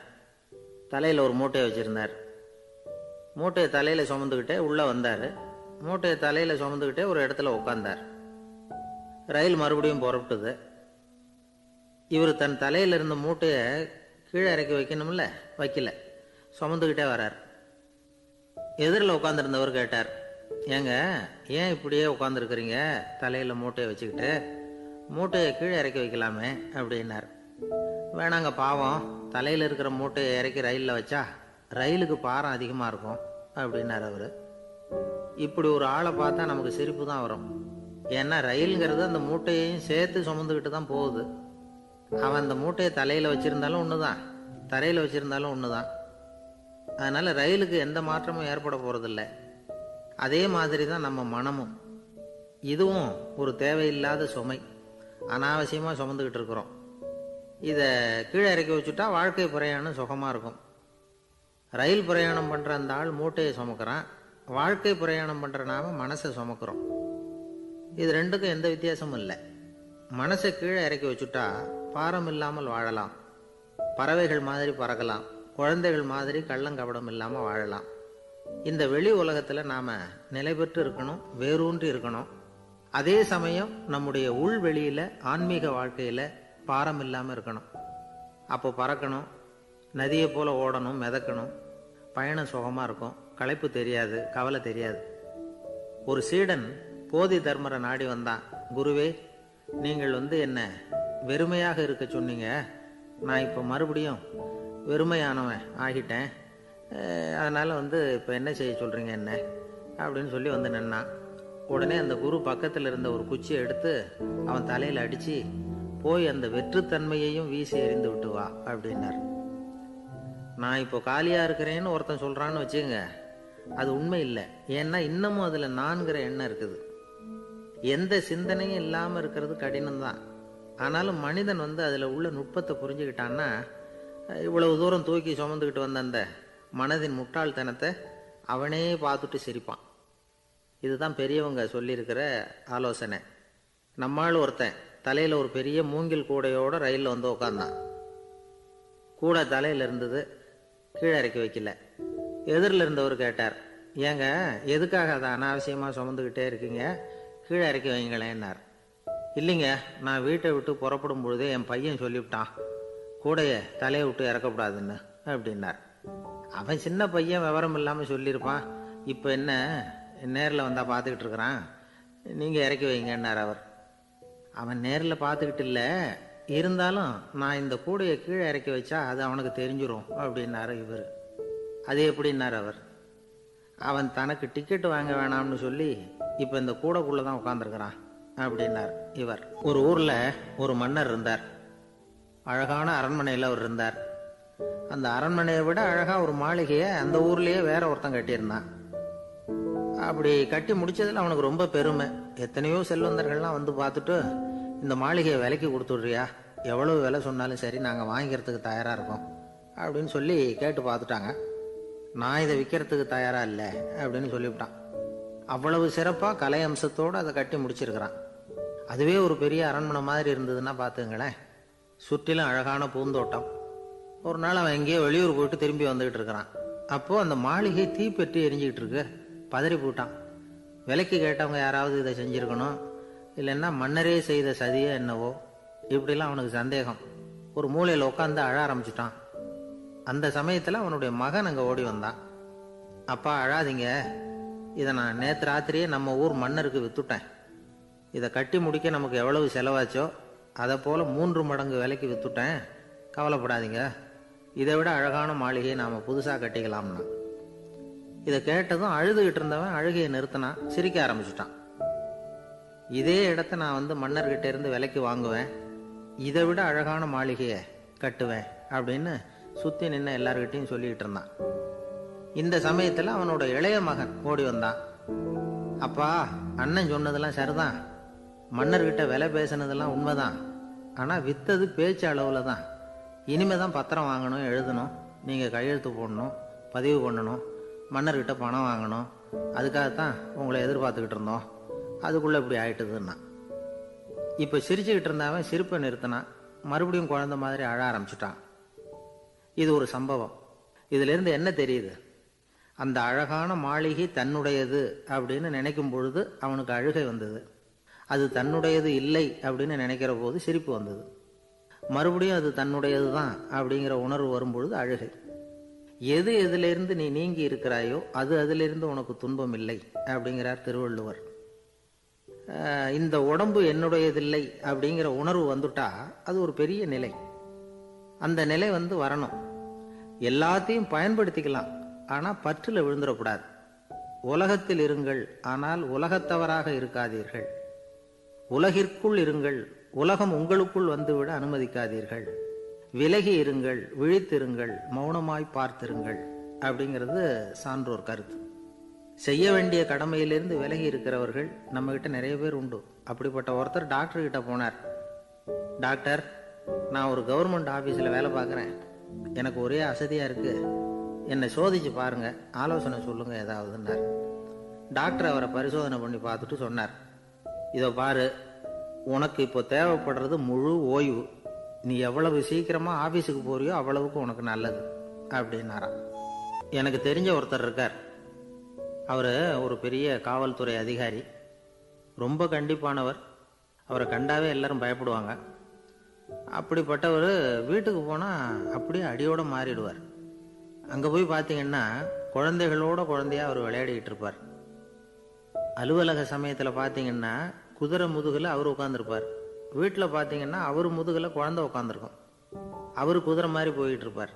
தலையில் ஒரு மூட்டையை வச்சுருந்தார். மூட்டையை தலையில் சுமந்துக்கிட்டே உள்ளே வந்தார். மூட்டையை தலையில் சுமந்துக்கிட்டே ஒரு இடத்துல உட்கார்ந்தார். ரயில் மறுபடியும் புறப்பட்டுது. இவர் தன் தலையில் இருந்த மூட்டையை கீழே இறக்கி வைக்கணும்ல, வைக்கல, சுமந்துக்கிட்டே வரார். எதிரில் உட்காந்துருந்தவர் கேட்டார், ஏங்க ஏன் இப்படியே உட்காந்துருக்குறீங்க தலையில் மூட்டையை வச்சுக்கிட்டு, மூட்டையை கீழே இறக்கி வைக்கலாமே அப்படின்னார். வேணாங்க, பாவம், தலையில் இருக்கிற மூட்டையை இறக்கி ரயிலில் வச்சா ரயிலுக்கு பாரம் அதிகமாக இருக்கும் அப்படின்னார் அவர். இப்படி ஒரு ஆளை பார்த்தா நமக்கு சிரிப்பு தான் வரும். ஏன்னா ரயிலுங்கிறது அந்த மூட்டையையும் சேர்த்து சுமந்துக்கிட்டு தான் போகுது. அவன் அந்த மூட்டையை தலையில் வச்சிருந்தாலும் ஒன்று தான், தரையில் வச்சிருந்தாலும் ஒன்று தான். அதனால ரயிலுக்கு எந்த மாற்றமும் ஏற்பட போறதில்லை. அதே மாதிரி தான் நம்ம மனமும். இதுவும் ஒரு தேவையில்லாத சுமை, அனாவசியமாக சுமந்துக்கிட்டு இருக்கிறோம். இதை கீழே இறக்கி வச்சுட்டா வாழ்க்கை பிரயாணம் சுகமாக இருக்கும். ரயில் பிரயாணம் பண்ணுற அந்த ஆள் மூட்டையை சுமக்கிறான், வாழ்க்கை பிரயாணம் பண்ணுற நாம மனசை சுமக்கிறோம். இது ரெண்டுக்கும் எந்த வித்தியாசமும் இல்லை. மனசை கீழே இறக்கி வச்சுட்டா பாரம் இல்லாமல் வாழலாம், பறவைகள் மாதிரி பறக்கலாம், குழந்தைகள் மாதிரி கள்ளங்கபடம் இல்லாமல் வாழலாம். இந்த வெளி உலகத்தில் நாம் நிலை பெற்று இருக்கணும், வேரூன்றி இருக்கணும். அதே சமயம் நம்முடைய உள்வெளியில் ஆன்மீக வாழ்க்கையில் பாரம் இல்லாமல் இருக்கணும். அப்போ பறக்கணும், நதியை போல ஓடணும், மிதக்கணும். பயணம் சுகமாக இருக்கும், களைப்பு தெரியாது, கவலை தெரியாது. ஒரு சீடன் போதி தர்மரை நாடி வந்தான். குருவே, நீங்கள் என்ன வெறுமையாக இருக்க சொன்னீங்க, நான் இப்போ மறுபடியும் வெறுமையானவன் ஆகிட்டேன், அதனால் இப்போ என்ன செய்ய சொல்கிறீங்க என்ன அப்படின்னு சொல்லி நின்னான். உடனே அந்த குரு பக்கத்தில் இருந்த ஒரு குச்சியை எடுத்து அவன் தலையில் அடித்து, போய் அந்த வெற்றுத்தன்மையையும் வீசி எறிந்து விட்டு வா அப்படின்னார். நான் இப்போ காலியாக இருக்கிறேன்னு ஒருத்தன் சொல்கிறான்னு வச்சுங்க, அது உண்மை இல்லை. ஏன்னா இன்னமும் அதில் நான்கிற எண்ணம் இருக்குது. எந்த சிந்தனையும் இல்லாமல் இருக்கிறது கடினம்தான். ஆனாலும் மனிதன் அதில் உள்ள நுட்பத்தை புரிஞ்சுக்கிட்டான்னா இவ்வளவு தூரம் தூக்கி சுமந்துக்கிட்டு வந்த அந்த மனதின் முட்டாள்தனத்தை அவனே பார்த்துட்டு சிரிப்பான். இதுதான் பெரியவங்க சொல்லியிருக்கிற ஆலோசனை. நம்மால் ஒருத்தன் தலையில் ஒரு பெரிய மூங்கில் கூடையோட ரயிலில் உட்காந்தான். கூடை தலையில் இருந்தது, கீழே இறக்கி வைக்கல. எதிரில் இருந்தவர் கேட்டார், ஏங்க எதுக்காக அதை அனாவசியமாக சுமந்துக்கிட்டே இருக்கீங்க, கீழே இறக்கி வைங்களேன்னார். இல்லைங்க, நான் வீட்டை விட்டு புறப்படும் பொழுதே என் பையன் சொல்லிவிட்டான் கூடையை தலையை விட்டு இறக்கக்கூடாதுன்னு அப்படின்னார். அவன் சின்ன பையன், விவரம் இல்லாமல் சொல்லியிருப்பான். இப்போ என்ன நேரில் வந்தால் பார்த்துக்கிட்டு இருக்கிறான், நீங்கள் இறக்கி வைங்கன்னார் அவர். அவன் நேரில் பார்த்துக்கிட்டு இல்லை, இருந்தாலும் நான் இந்த கூடையை கீழே இறக்கி வச்சா அது அவனுக்கு தெரிஞ்சிடும் அப்படின்னாரு இவர். அது எப்படின்னார் அவர். அவன் தனக்கு டிக்கெட் வாங்க வேணாம்னு சொல்லி இப்போ இந்த கூடைக்குள்ளே தான் உட்காந்துருக்கிறான் அப்படின்னார் இவர். ஒரு ஊரில் ஒரு மன்னர் இருந்தார். அழகான அரண்மனையில் அவர் இருந்தார். அந்த அரண்மனையை விட அழகாக ஒரு மாளிகையை அந்த ஊர்லேயே வேற ஒருத்தன் கட்டியிருந்தான். அப்படி கட்டி முடிச்சதில் அவனுக்கு ரொம்ப பெருமை. எத்தனையோ செல்வந்தர்கள்லாம் பார்த்துட்டு, இந்த மாளிகையை விலைக்கு கொடுத்துட்றியா, எவ்வளவு விலை சொன்னாலும் சரி நாங்கள் வாங்கிக்கிறதுக்கு தயாராக இருக்கோம் அப்படின்னு சொல்லி கேட்டு பார்த்துட்டாங்க. நான் இதை விற்கிறதுக்கு தயாராக இல்லை அப்படின்னு சொல்லிவிட்டான். அவ்வளவு சிறப்பாக கலை அம்சத்தோடு அதை கட்டி முடிச்சிருக்கிறான். அதுவே ஒரு பெரிய அரண்மனை மாதிரி இருந்ததுன்னா பார்த்துங்களேன். சுற்றிலும் அழகான பூந்தோட்டம். ஒரு நாள் அவன் எங்கேயோ வெளியூர் போயிட்டு திரும்பி வந்துகிட்டு இருக்கிறான். அப்போது அந்த மாளிகை தீப்பெட்டி எரிஞ்சிக்கிட்டு இருக்கு. பதறி போட்டான். விலைக்கு கேட்டவங்க யாராவது இதை செஞ்சுருக்கணும், இல்லைன்னா மன்னரே செய்த சதியோ என்னவோ, இப்படிலாம் அவனுக்கு சந்தேகம். ஒரு மூலையில் உட்காந்து அழ ஆரம்பிச்சிட்டான். அந்த சமயத்தில் அவனுடைய மகன் அங்கே ஓடி வந்தான். அப்பா அழாதீங்க, இதை நான் நேற்று ராத்திரியே நம்ம ஊர் மன்னருக்கு விற்றுட்டேன். இதை கட்டி முடிக்க நமக்கு எவ்வளவு செலவாச்சோ அதை போல் 3 மடங்கு விலைக்கு விற்றுட்டேன், கவலைப்படாதீங்க. இதை விட அழகான மாளிகையை நாம் புதுசாக கட்டிக்கலாம்னா. இதை கேட்டதும் அழுதுகிட்டு இருந்தவன் அழுகையை நிறுத்தினான், சிரிக்க ஆரம்பிச்சிட்டான். இதே இடத்த நான் மன்னர்கிட்ட இருந்து விலைக்கு வாங்குவேன், இதை விட அழகான மாளிகையை கட்டுவேன் அப்படின்னு சுற்றி நின்று எல்லார்கிட்டையும் சொல்லிக்கிட்டு இருந்தான். இந்த சமயத்தில் அவனோட இளைய மகன் ஓடி வந்தான். அப்பா, அண்ணன் சொன்னதெல்லாம் சரிதான், மன்னர்கிட்ட விலை பேசினதெல்லாம் உண்மைதான். ஆனால் வித்தது பேச்சு அளவில் தான். இனிமே தான் பத்திரம் வாங்கணும், எழுதணும், நீங்கள் கையெழுத்து போடணும், பதிவு பண்ணணும், மன்னர்கிட்ட பணம் வாங்கணும். அதுக்காகத்தான் உங்களை எதிர்பார்த்துக்கிட்டு இருந்தோம். அதுக்குள்ளே இப்படி ஆயிட்டுதுன்னா. இப்போ சிரிச்சுக்கிட்டு இருந்தவன் சிரிப்பை நிறுத்தினான். மறுபடியும் குழந்தை மாதிரி அழ ஆரம்பிச்சிட்டான். இது ஒரு சம்பவம். இதிலிருந்து என்ன தெரியுது? அந்த அழகான மாளிகை தன்னுடையது அப்படின்னு நினைக்கும் பொழுது அவனுக்கு அழுகை வந்தது. அது தன்னுடையது இல்லை அப்படின்னு நினைக்கிற போது சிரிப்பு வந்தது. மறுபடியும் அது தன்னுடையது தான் அப்படிங்கிற உணர்வு வரும்பொழுது அழுகை. எது எதிலிருந்து நீ நீங்கி இருக்கிறாயோ அது அதிலிருந்து உனக்கு துன்பம் இல்லை அப்படிங்கிறார் திருவள்ளுவர். இந்த உடம்பு என்னுடையதில்லை அப்படிங்கிற உணர்வு வந்துட்டா அது ஒரு பெரிய நிலை. அந்த நிலை வரணும். எல்லாத்தையும் பயன்படுத்திக்கலாம், ஆனால் பற்றில் விழுந்துடக்கூடாது. உலகத்தில் இருங்கள், ஆனால் உலகத்தவராக இருக்காதீர்கள். உலகிற்குள் இருங்கள், உலகம் உங்களுக்குள் வந்துவிட அனுமதிக்காதீர்கள். விலகி இருங்கள், விழித்திருங்கள், மௌனமாய் பார்த்திருங்கள் அப்படிங்கிறது சான்றோர் கருத்து. செய்ய வேண்டிய கடமையிலிருந்து விலகி இருக்கிறவர்கள் நம்ம கிட்ட நிறைய பேர் உண்டு. அப்படிப்பட்ட ஒருத்தர் டாக்டர் கிட்ட போனார். டாக்டர், நான் ஒரு கவர்மெண்ட் ஆஃபீஸில் வேலை பார்க்குறேன், எனக்கு ஒரே அசதியாக இருக்கு, என்னை சோதிச்சு பாருங்க, ஆலோசனை சொல்லுங்க ஏதாவதுன்னார். டாக்டர் அவரை பரிசோதனை பண்ணி பார்த்துட்டு சொன்னார், இதோ பாரு, உனக்கு இப்போ தேவைப்படுறது முழு ஓய்வு. நீ எவ்வளவு சீக்கிரமாக ஆஃபீஸுக்கு போறியோ அவ்வளவுக்கு உனக்கு நல்லது அப்படின்னாராம். எனக்கு தெரிஞ்ச ஒருத்தர் இருக்கார். அவர் ஒரு பெரிய காவல்துறை அதிகாரி, ரொம்ப கண்டிப்பானவர். அவரை கண்டாவே எல்லாரும் பயப்படுவாங்க. அப்படிப்பட்டவர் வீட்டுக்கு போனால் அப்படியே அடியோடு மாறிடுவார். அங்கே போய் பார்த்தீங்கன்னா குழந்தைகளோட குழந்தையாக அவர் விளையாடிக்கிட்டு இருப்பார். அலுவலக சமயத்தில் பார்த்தீங்கன்னா குதிரை முதுகில் அவர் உட்காந்துருப்பார். வீட்டில் பார்த்தீங்கன்னா அவர் முதுகில் குழந்தை உட்காந்துருக்கும். அவர் குதிரை மாதிரி போயிட்டு இருப்பார்.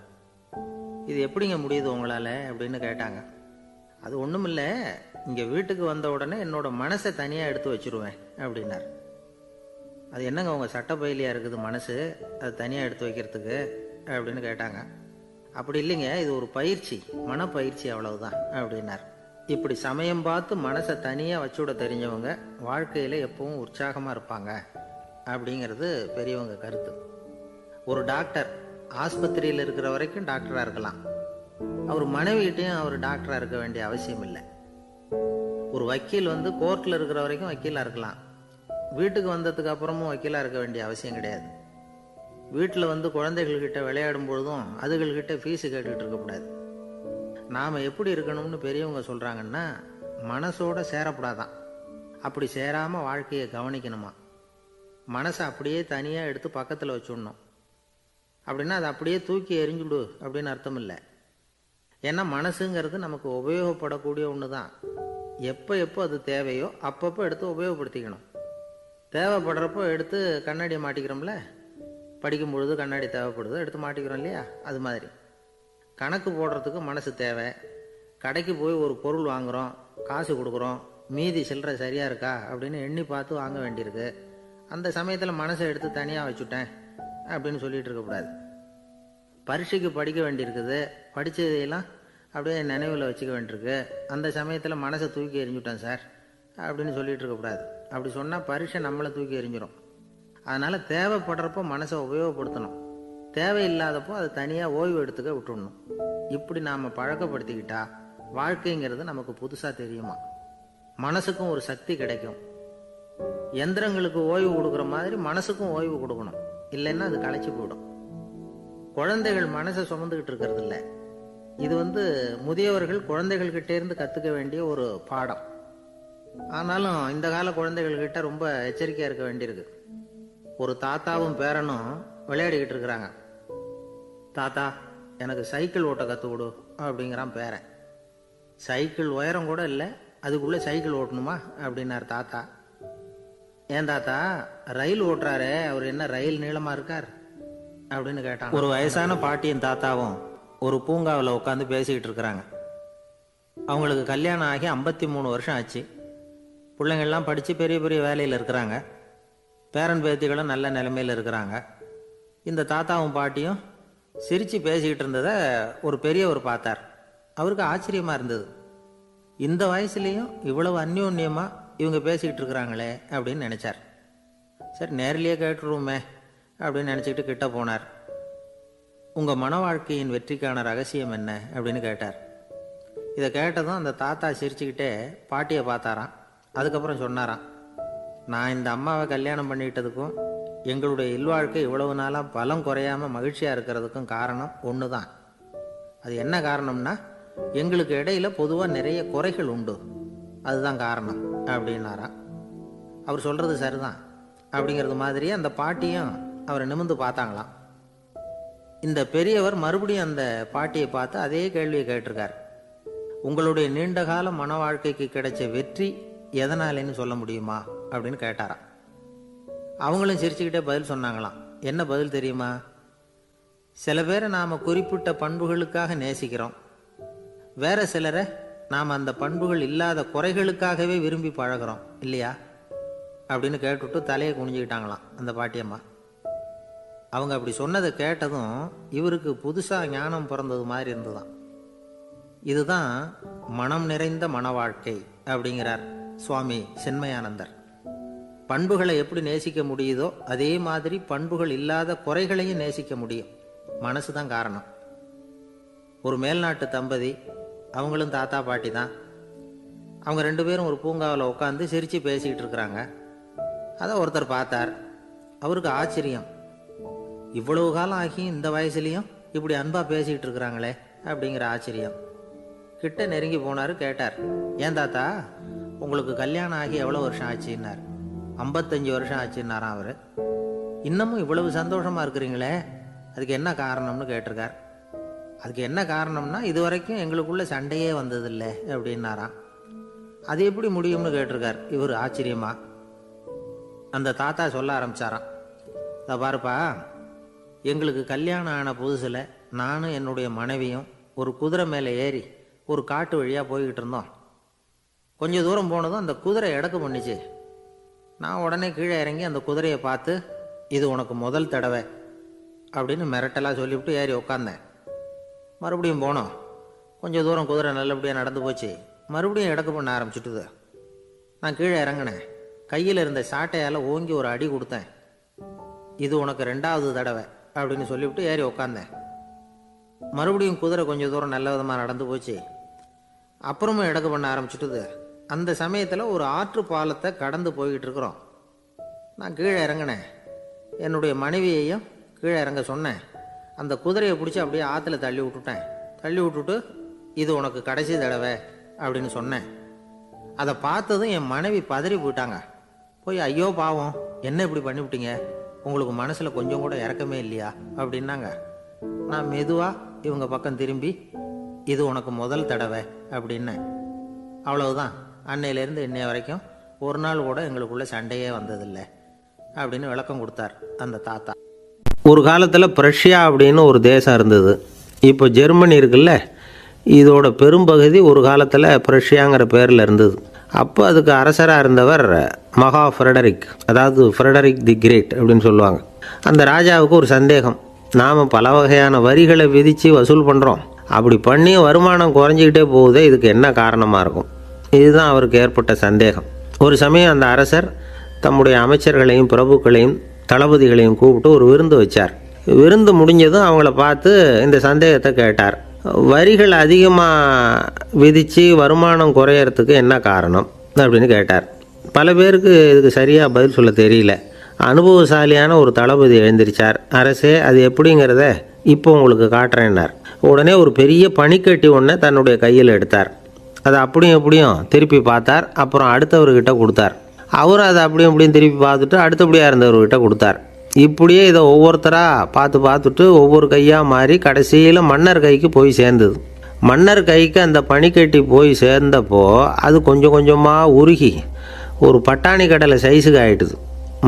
இது எப்படிங்க முடியுது உங்களால் அப்படின்னு கேட்டாங்க. அது ஒன்றும் இல்லை, இங்கே வீட்டுக்கு வந்த உடனே என்னோட மனசை தனியாக எடுத்து வச்சுருவேன் அப்படின்னார். அது என்னங்க உங்கள் சட்டப்பயிலியாக இருக்குது மனசு, அது தனியாக எடுத்து வைக்கிறதுக்கு அப்படின்னு கேட்டாங்க. அப்படி இல்லைங்க, இது ஒரு பயிற்சி, மனப்பயிற்சி, அவ்வளவுதான் அப்படின்னார். இப்படி சமயம் பார்த்து மனசை தனியாக வச்சுவிட தெரிஞ்சவங்க வாழ்க்கையில் எப்பவும் உற்சாகமாக இருப்பாங்க அப்படிங்கிறது பெரியவங்க கருத்து. ஒரு டாக்டர் ஆஸ்பத்திரியில் இருக்கிற வரைக்கும் டாக்டராக இருக்கலாம், அவர் மனைவிகிட்டையும் அவர் டாக்டராக இருக்க வேண்டிய அவசியம் இல்லை. ஒரு வக்கீல் கோர்ட்டில் இருக்கிற வரைக்கும் வக்கீலாக இருக்கலாம், வீட்டுக்கு வந்ததுக்கு அப்புறமும் வக்கீலாக இருக்க வேண்டிய அவசியம் கிடையாது. வீட்டில் குழந்தைகள்கிட்ட விளையாடும் பொழுதும் அதுகள்கிட்ட ஃபீஸு கேட்டுக்கிட்டு இருக்கக்கூடாது. நாம் எப்படி இருக்கணும்னு பெரியவங்க சொல்கிறாங்கன்னா, மனசோட சேரக்கூடாதான், அப்படி சேராமல் வாழ்க்கையை கவனிக்கணுமா. மனசை அப்படியே தனியாக எடுத்து பக்கத்தில் வச்சுடணும். அப்படின்னா அதை அப்படியே தூக்கி எறிஞ்சுடு அப்படின்னு அர்த்தம் இல்லை. ஏன்னா மனசுங்கிறது நமக்கு உபயோகப்படக்கூடிய ஒன்று தான். எப்போ எப்போ அது தேவையோ அப்பப்போ எடுத்து உபயோகப்படுத்திக்கணும். தேவைப்படுறப்போ எடுத்து கண்ணாடியை மாட்டிக்கிறோம்ல, படிக்கும் பொழுது கண்ணாடி தேவைப்படுது எடுத்து மாட்டிக்கிறோம் இல்லையா, அது மாதிரி கணக்கு போடுறதுக்கு மனசு தேவை. கடைக்கு போய் ஒரு பொருள் வாங்குகிறோம், காசு கொடுக்குறோம், மீதி சில்லறை சரியாக இருக்கா அப்படின்னு எண்ணி பார்த்து வாங்க வேண்டியிருக்கு. அந்த சமயத்தில் மனசை எடுத்து தனியாக வச்சுட்டேன் அப்படின்னு சொல்லிகிட்டு இருக்கக்கூடாது. பரீட்சைக்கு படிக்க வேண்டியிருக்குது, படித்ததையெல்லாம் அப்படியே நினைவில் வச்சுக்க வேண்டியிருக்கு, அந்த சமயத்தில் மனசை தூக்கி எறிஞ்சுட்டேன் சார் அப்படின்னு சொல்லிகிட்டு இருக்கக்கூடாது. அப்படி சொன்னால் பரீட்சை நம்மளை தூக்கி எறிஞ்சிடும். அதனால் தேவைப்படுறப்போ மனசை உபயோகப்படுத்தணும், தேவையில்லாதப்போ அதை தனியாக ஓய்வு எடுத்துக்க விட்டுடணும். இப்படி நாம் பழக்கப்படுத்திக்கிட்டா வாழ்க்கைங்கிறது நமக்கு புதுசாக தெரியுமா. மனசுக்கும் ஒரு சக்தி கிடைக்கும். எந்திரங்களுக்கு ஓய்வு கொடுக்குற மாதிரி மனசுக்கும் ஓய்வு கொடுக்கணும், இல்லைன்னா அது களைச்சி போயிடும். குழந்தைகள் மனசை சுமந்துக்கிட்டு இருக்கிறது இல்லை. இது முதியவர்கள் குழந்தைகள்கிட்ட இருந்து கற்றுக்க வேண்டிய ஒரு பாடம். ஆனாலும் இந்த கால குழந்தைகள்கிட்ட ரொம்ப எச்சரிக்கையாக இருக்க வேண்டியிருக்கு. ஒரு தாத்தாவும் பேரனும் விளையாடிக்கிட்டு இருக்கிறாங்க. தாத்தா எனக்கு சைக்கிள் ஓட்ட கற்றுக் கொடு அப்படிங்கிறான் பேரன். சைக்கிள் உயரம் கூட இல்லை, அதுக்குள்ளே சைக்கிள் ஓட்டணுமா அப்படின்னார் தாத்தா. ஏன் தாத்தா, ரயில் ஓட்டுறாரே, அவர் என்ன ரயில் நீளமாக இருக்கார் அப்படின்னு கேட்டான். ஒரு வயசான பாட்டியின் தாத்தாவும் ஒரு பூங்காவில் உட்காந்து பேசிக்கிட்டு இருக்கிறாங்க. அவங்களுக்கு கல்யாணம் ஆகி 53 வருஷம் ஆச்சு. பிள்ளைங்கள்லாம் படித்து பெரிய பெரிய வேலையில் இருக்கிறாங்க. பேரன் பேத்திகளும் நல்ல நிலைமையில் இருக்கிறாங்க. இந்த தாத்தாவும் பாட்டியும் சிரித்து பேசிக்கிட்டு இருந்ததை ஒரு பெரியவர் பார்த்தார். அவருக்கு ஆச்சரியமாக இருந்தது. இந்த வயசுலேயும் இவ்வளவு அந்யோன்யமாக இவங்க பேசிக்கிட்டு இருக்கிறாங்களே அப்படின்னு நினச்சார். சரி நேரிலேயே கேட்டுருவோமே அப்படின்னு நினச்சிக்கிட்டு கிட்ட போனார். உங்கள் மன வாழ்க்கையின் வெற்றிக்கான ரகசியம் என்ன அப்படின்னு கேட்டார். இதை கேட்டதும் அந்த தாத்தா சிரிச்சுக்கிட்டே பாட்டியை பார்த்தாராம். அதுக்கப்புறம் சொன்னாராம், நான் இந்த அம்மாவை கல்யாணம் பண்ணிக்கிட்டதுக்கும் எங்களுடைய இல்வாழ்க்கை இவ்வளவு நாளாக பலம் குறையாமல் மகிழ்ச்சியாக இருக்கிறதுக்கும் காரணம் ஒன்று தான். அது என்ன காரணம்னா, எங்களுக்கு இடையில பொதுவாக நிறைய குறைகள் உண்டு, அதுதான் காரணம் அப்படின்னாராம். அவர் சொல்கிறது சரிதான் அப்படிங்கிறது மாதிரியே அந்த பாட்டியும் அவரை நிமிர்ந்து பார்த்தாங்களாம். இந்த பெரியவர் மறுபடியும் அந்த பாட்டியை பார்த்து அதே கேள்வியை கேட்டிருக்கார். உங்களுடைய நீண்டகால மன வாழ்க்கைக்கு கிடைச்ச வெற்றி எதனாலேன்னு சொல்ல முடியுமா அப்படின்னு கேட்டாராம். அவங்களும் சிரிச்சுக்கிட்டே பதில் சொன்னாங்களாம். என்ன பதில் தெரியுமா? சில பேரை நாம் குறிப்பிட்ட பண்புகளுக்காக நேசிக்கிறோம், வேற சிலரை நாம் அந்த பண்புகள் இல்லாத குறைகளுக்காகவே விரும்பி பழகிறோம் இல்லையா அப்படின்னு கேட்டுவிட்டு தலையை குனிஞ்சுக்கிட்டாங்களாம் அந்த பாட்டியம்மா. அவங்க அப்படி சொன்னதை கேட்டதும் இவருக்கு புதுசாக ஞானம் பிறந்தது மாதிரி இருந்துதான். இதுதான் மனம் நிறைந்த மன வாழ்க்கை அப்படிங்கிறார் சுவாமி சின்மயானந்தர். பண்புகளை எப்படி நேசிக்க முடியுதோ அதே மாதிரி பண்புகள் இல்லாத குறைகளையும் நேசிக்க முடியும். மனசு தான் காரணம். ஒரு மேல்நாட்டு தம்பதி, அவங்களும் தாத்தா பாட்டி தான். அவங்க 2 பேரும் ஒரு பூங்காவில் உட்காந்து சிரித்து பேசிக்கிட்டு இருக்கிறாங்க. அதை ஒருத்தர் பார்த்தார். அவருக்கு ஆச்சரியம், இவ்வளவு காலம் ஆகி இந்த வயசுலேயும் இப்படி அன்பாக பேசிக்கிட்டு இருக்கிறாங்களே அப்படிங்கிற ஆச்சரியம். கிட்ட நெருங்கி போனார். கேட்டார், ஏன் தாத்தா உங்களுக்கு கல்யாணம் ஆகி எவ்வளோ வருஷம் ஆச்சுன்னார். 55 வருஷம் ஆச்சுன்னாராம் அவர். இன்னமும் இவ்வளவு சந்தோஷமாக இருக்கிறீங்களே, அதுக்கு என்ன காரணம்னு கேட்டிருக்கார். அதுக்கு என்ன காரணம்னா, இது வரைக்கும் எங்களுக்குள்ள சண்டையே வந்ததில்லை அப்படின்னாராம். அது எப்படி முடியும்னு கேட்டிருக்கார் இவர் ஆச்சரியமா. அந்த தாத்தா சொல்ல ஆரம்பிச்சாராம், அதை பாருப்பா, எங்களுக்கு கல்யாணம் ஆன புதுசில் நானும் என்னுடைய மனைவியும் ஒரு குதிரை மேலே ஏறி ஒரு காட்டு வழியாக போய்கிட்டு இருந்தோம். கொஞ்சம் தூரம் போனதும் அந்த குதிரை எடக்கு பண்ணிச்சு. நான் உடனே கீழே இறங்கி அந்த குதிரையை பார்த்து, இது உனக்கு முதல் தடவை அப்படின்னு மிரட்டலாக சொல்லிவிட்டு ஏறி உட்காந்தேன். மறுபடியும் போனோம். கொஞ்சம் தூரம் குதிரை நல்லபடியாக நடந்து போச்சு. மறுபடியும் இடக்கு பண்ண ஆரம்பிச்சுட்டுது. நான் கீழே இறங்கினேன். கையில் இருந்த சாட்டையால் ஓங்கி ஒரு அடி கொடுத்தேன். இது உனக்கு 2வது தடவை அப்படின்னு சொல்லிவிட்டு ஏறி உக்காந்தேன். மறுபடியும் குதிரை கொஞ்சம் தூரம் நல்ல விதமாக நடந்து போச்சு. அப்புறமும் இடக்கு பண்ண ஆரம்பிச்சுட்டுது. அந்த சமயத்தில் ஒரு ஆற்று பாலத்தை கடந்து போய்கிட்டு இருக்கிறோம். நான் கீழே இறங்கினேன். என்னுடைய மனைவியையும் கீழே இறங்க சொன்னேன். அந்த குதிரையை பிடிச்சி அப்படியே ஆற்றுல தள்ளி விட்டுட்டேன். தள்ளி விட்டுட்டு இது உனக்கு கடைசி தடவை அப்படின்னு சொன்னேன். அதை பார்த்ததும் என் மனைவி பதறி போயிட்டாங்க. போய் ஐயோ பாவம், என்ன இப்படி பண்ணிவிட்டீங்க, உங்களுக்கு மனசில் கொஞ்சம் கூட இறக்கமே இல்லையா அப்படின்னாங்க. நான் மெதுவாக இவங்க பக்கம் திரும்பி இது உனக்கு முதல் தடவை அப்படின்னேன். அவ்வளவுதான். அன்னையிலேருந்து இன்னைய வரைக்கும் ஒரு நாள் கூட எங்களுக்குள்ள சண்டையே வந்ததில்லை அப்படின்னு விளக்கம் கொடுத்தார் அந்த தாத்தா. ஒரு காலத்தில் பிரஷ்யா அப்படின்னு ஒரு தேசம் இருந்தது. இப்போ ஜெர்மனி இருக்குல்ல, இதோட பெரும்பகுதி ஒரு காலத்தில் பிரஷ்யாங்கிற பேரில் இருந்தது. அப்போ அதுக்கு அரசராக இருந்தவர் மகா ஃப்ரெடரிக், அதாவது ஃப்ரெடரிக் தி கிரேட் அப்படின்னு சொல்லுவாங்க. அந்த ராஜாவுக்கு ஒரு சந்தேகம். நாம் பல வகையான வரிகளை விதித்து வசூல் பண்ணுறோம், அப்படி பண்ணி வருமானம் குறைஞ்சிக்கிட்டே போகுதே, இதுக்கு என்ன காரணமாக இருக்கும்? இதுதான் அவருக்கு ஏற்பட்ட சந்தேகம். ஒரு சமயம் அந்த அரசர் தம்முடைய அமைச்சர்களையும் பிரபுக்களையும் தளபதிகளையும் கூப்பிட்டு ஒரு விருந்து வச்சார். விருந்து முடிஞ்சதும் அவங்கள பார்த்து இந்த சந்தேகத்தை கேட்டார். வரிகள் அதிகமாக விதித்து வருமானம் குறையறதுக்கு என்ன காரணம் அப்படின்னு கேட்டார். பல பேருக்கு இதுக்கு சரியாக பதில் சொல்ல தெரியல. அனுபவசாலியான ஒரு தளபதி எழுந்திரிச்சார். அரசே, அது எப்படிங்கிறத இப்போ உங்களுக்கு காட்டுறேன்னார். உடனே ஒரு பெரிய பனிக்கட்டி ஒன்றை தன்னுடைய கையில் எடுத்தார். அதை அப்படியும் எப்படியும் திருப்பி பார்த்தார். அப்புறம் அடுத்தவர்கிட்ட கொடுத்தார். அவர் அதை அப்படியும் இப்படியும் திருப்பி பார்த்துட்டு அடுத்தபடியாக இருந்தவர்கிட்ட கொடுத்தார். இப்படியே இதை ஒவ்வொருத்தராக பார்த்துட்டு ஒவ்வொரு கையாக மாறி கடைசியில் மன்னர் கைக்கு போய் சேர்ந்தது. மன்னர் கைக்கு அந்த பனிக்கட்டி போய் சேர்ந்தப்போ அது கொஞ்சம் கொஞ்சமாக உருகி ஒரு பட்டாணி கடலை சைஸுக்கு ஆகிட்டுது.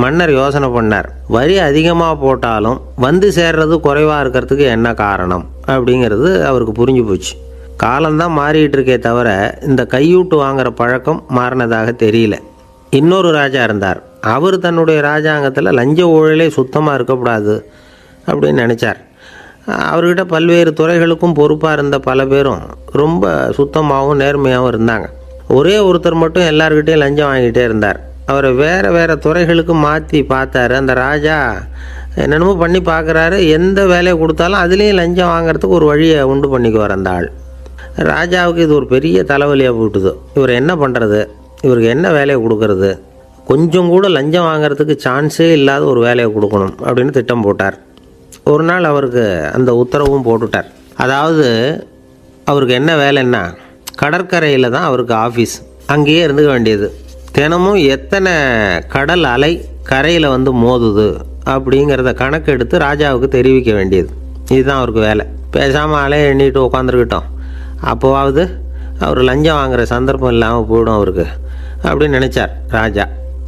மன்னர் யோசனை பண்ணார், வரி அதிகமாக போட்டாலும் வந்து சேர்றது குறைவாக இருக்கிறதுக்கு என்ன காரணம் அப்படிங்கிறது அவருக்கு புரிஞ்சு போச்சு. காலம்தான் மாறிட்டு இருக்கே தவிர இந்த கையூட்டு வாங்குகிற பழக்கம் மாறினதாக தெரியல. இன்னொரு ராஜா இருந்தார். அவர் தன்னுடைய ராஜாங்கத்தில் லஞ்ச ஊழலே சுத்தமாக இருக்கக்கூடாது அப்படின்னு நினச்சார். அவர்கிட்ட பல்வேறு துறைகளுக்கும் பொறுப்பாக இருந்த பல பேரும் ரொம்ப சுத்தமாகவும் நேர்மையாகவும் இருந்தாங்க. ஒரே ஒருத்தர் மட்டும் எல்லார்கிட்டையும் லஞ்சம் வாங்கிட்டே இருந்தார். அவரை வேறு வேறு துறைகளுக்கு மாற்றி பார்த்தாரு. அந்த ராஜா என்னென்னமோ பண்ணி பார்க்குறாரு. எந்த வேலையை கொடுத்தாலும் அதுலேயும் லஞ்சம் வாங்கிறதுக்கு ஒரு வழியை உண்டு பண்ணிக்குவார் அந்த ஆள். ராஜாவுக்கு இது ஒரு பெரிய தலைவலியாக போட்டுது. இவர் என்ன பண்ணுறது, இவருக்கு என்ன வேலையை கொடுக்கறது, கொஞ்சம் கூட லஞ்சம் வாங்கிறதுக்கு சான்ஸே இல்லாத ஒரு வேலையை கொடுக்கணும் அப்படின்னு திட்டம் போட்டார். ஒரு நாள் அவருக்கு அந்த உத்தரவும் போட்டுட்டார். அதாவது அவருக்கு என்ன வேலைன்னா, கடற்கரையில் தான் அவருக்கு ஆஃபீஸ். அங்கேயே இருந்துக்க வேண்டியது. தினமும் எத்தனை கடல் அலை கரையில் வந்து மோதுது அப்படிங்கிறத கணக்கெடுத்து ராஜாவுக்கு தெரிவிக்க வேண்டியது. இதுதான் அவருக்கு வேலை. பேசாமல் அலையை எண்ணிட்டு உட்காந்துருக்கிட்டோம், அப்போவாவது அவர் லஞ்சம் வாங்குகிற சந்தர்ப்பம் இல்லாமல் போயிடும் அவருக்கு அப்படின்னு நினச்சார் ராஜா.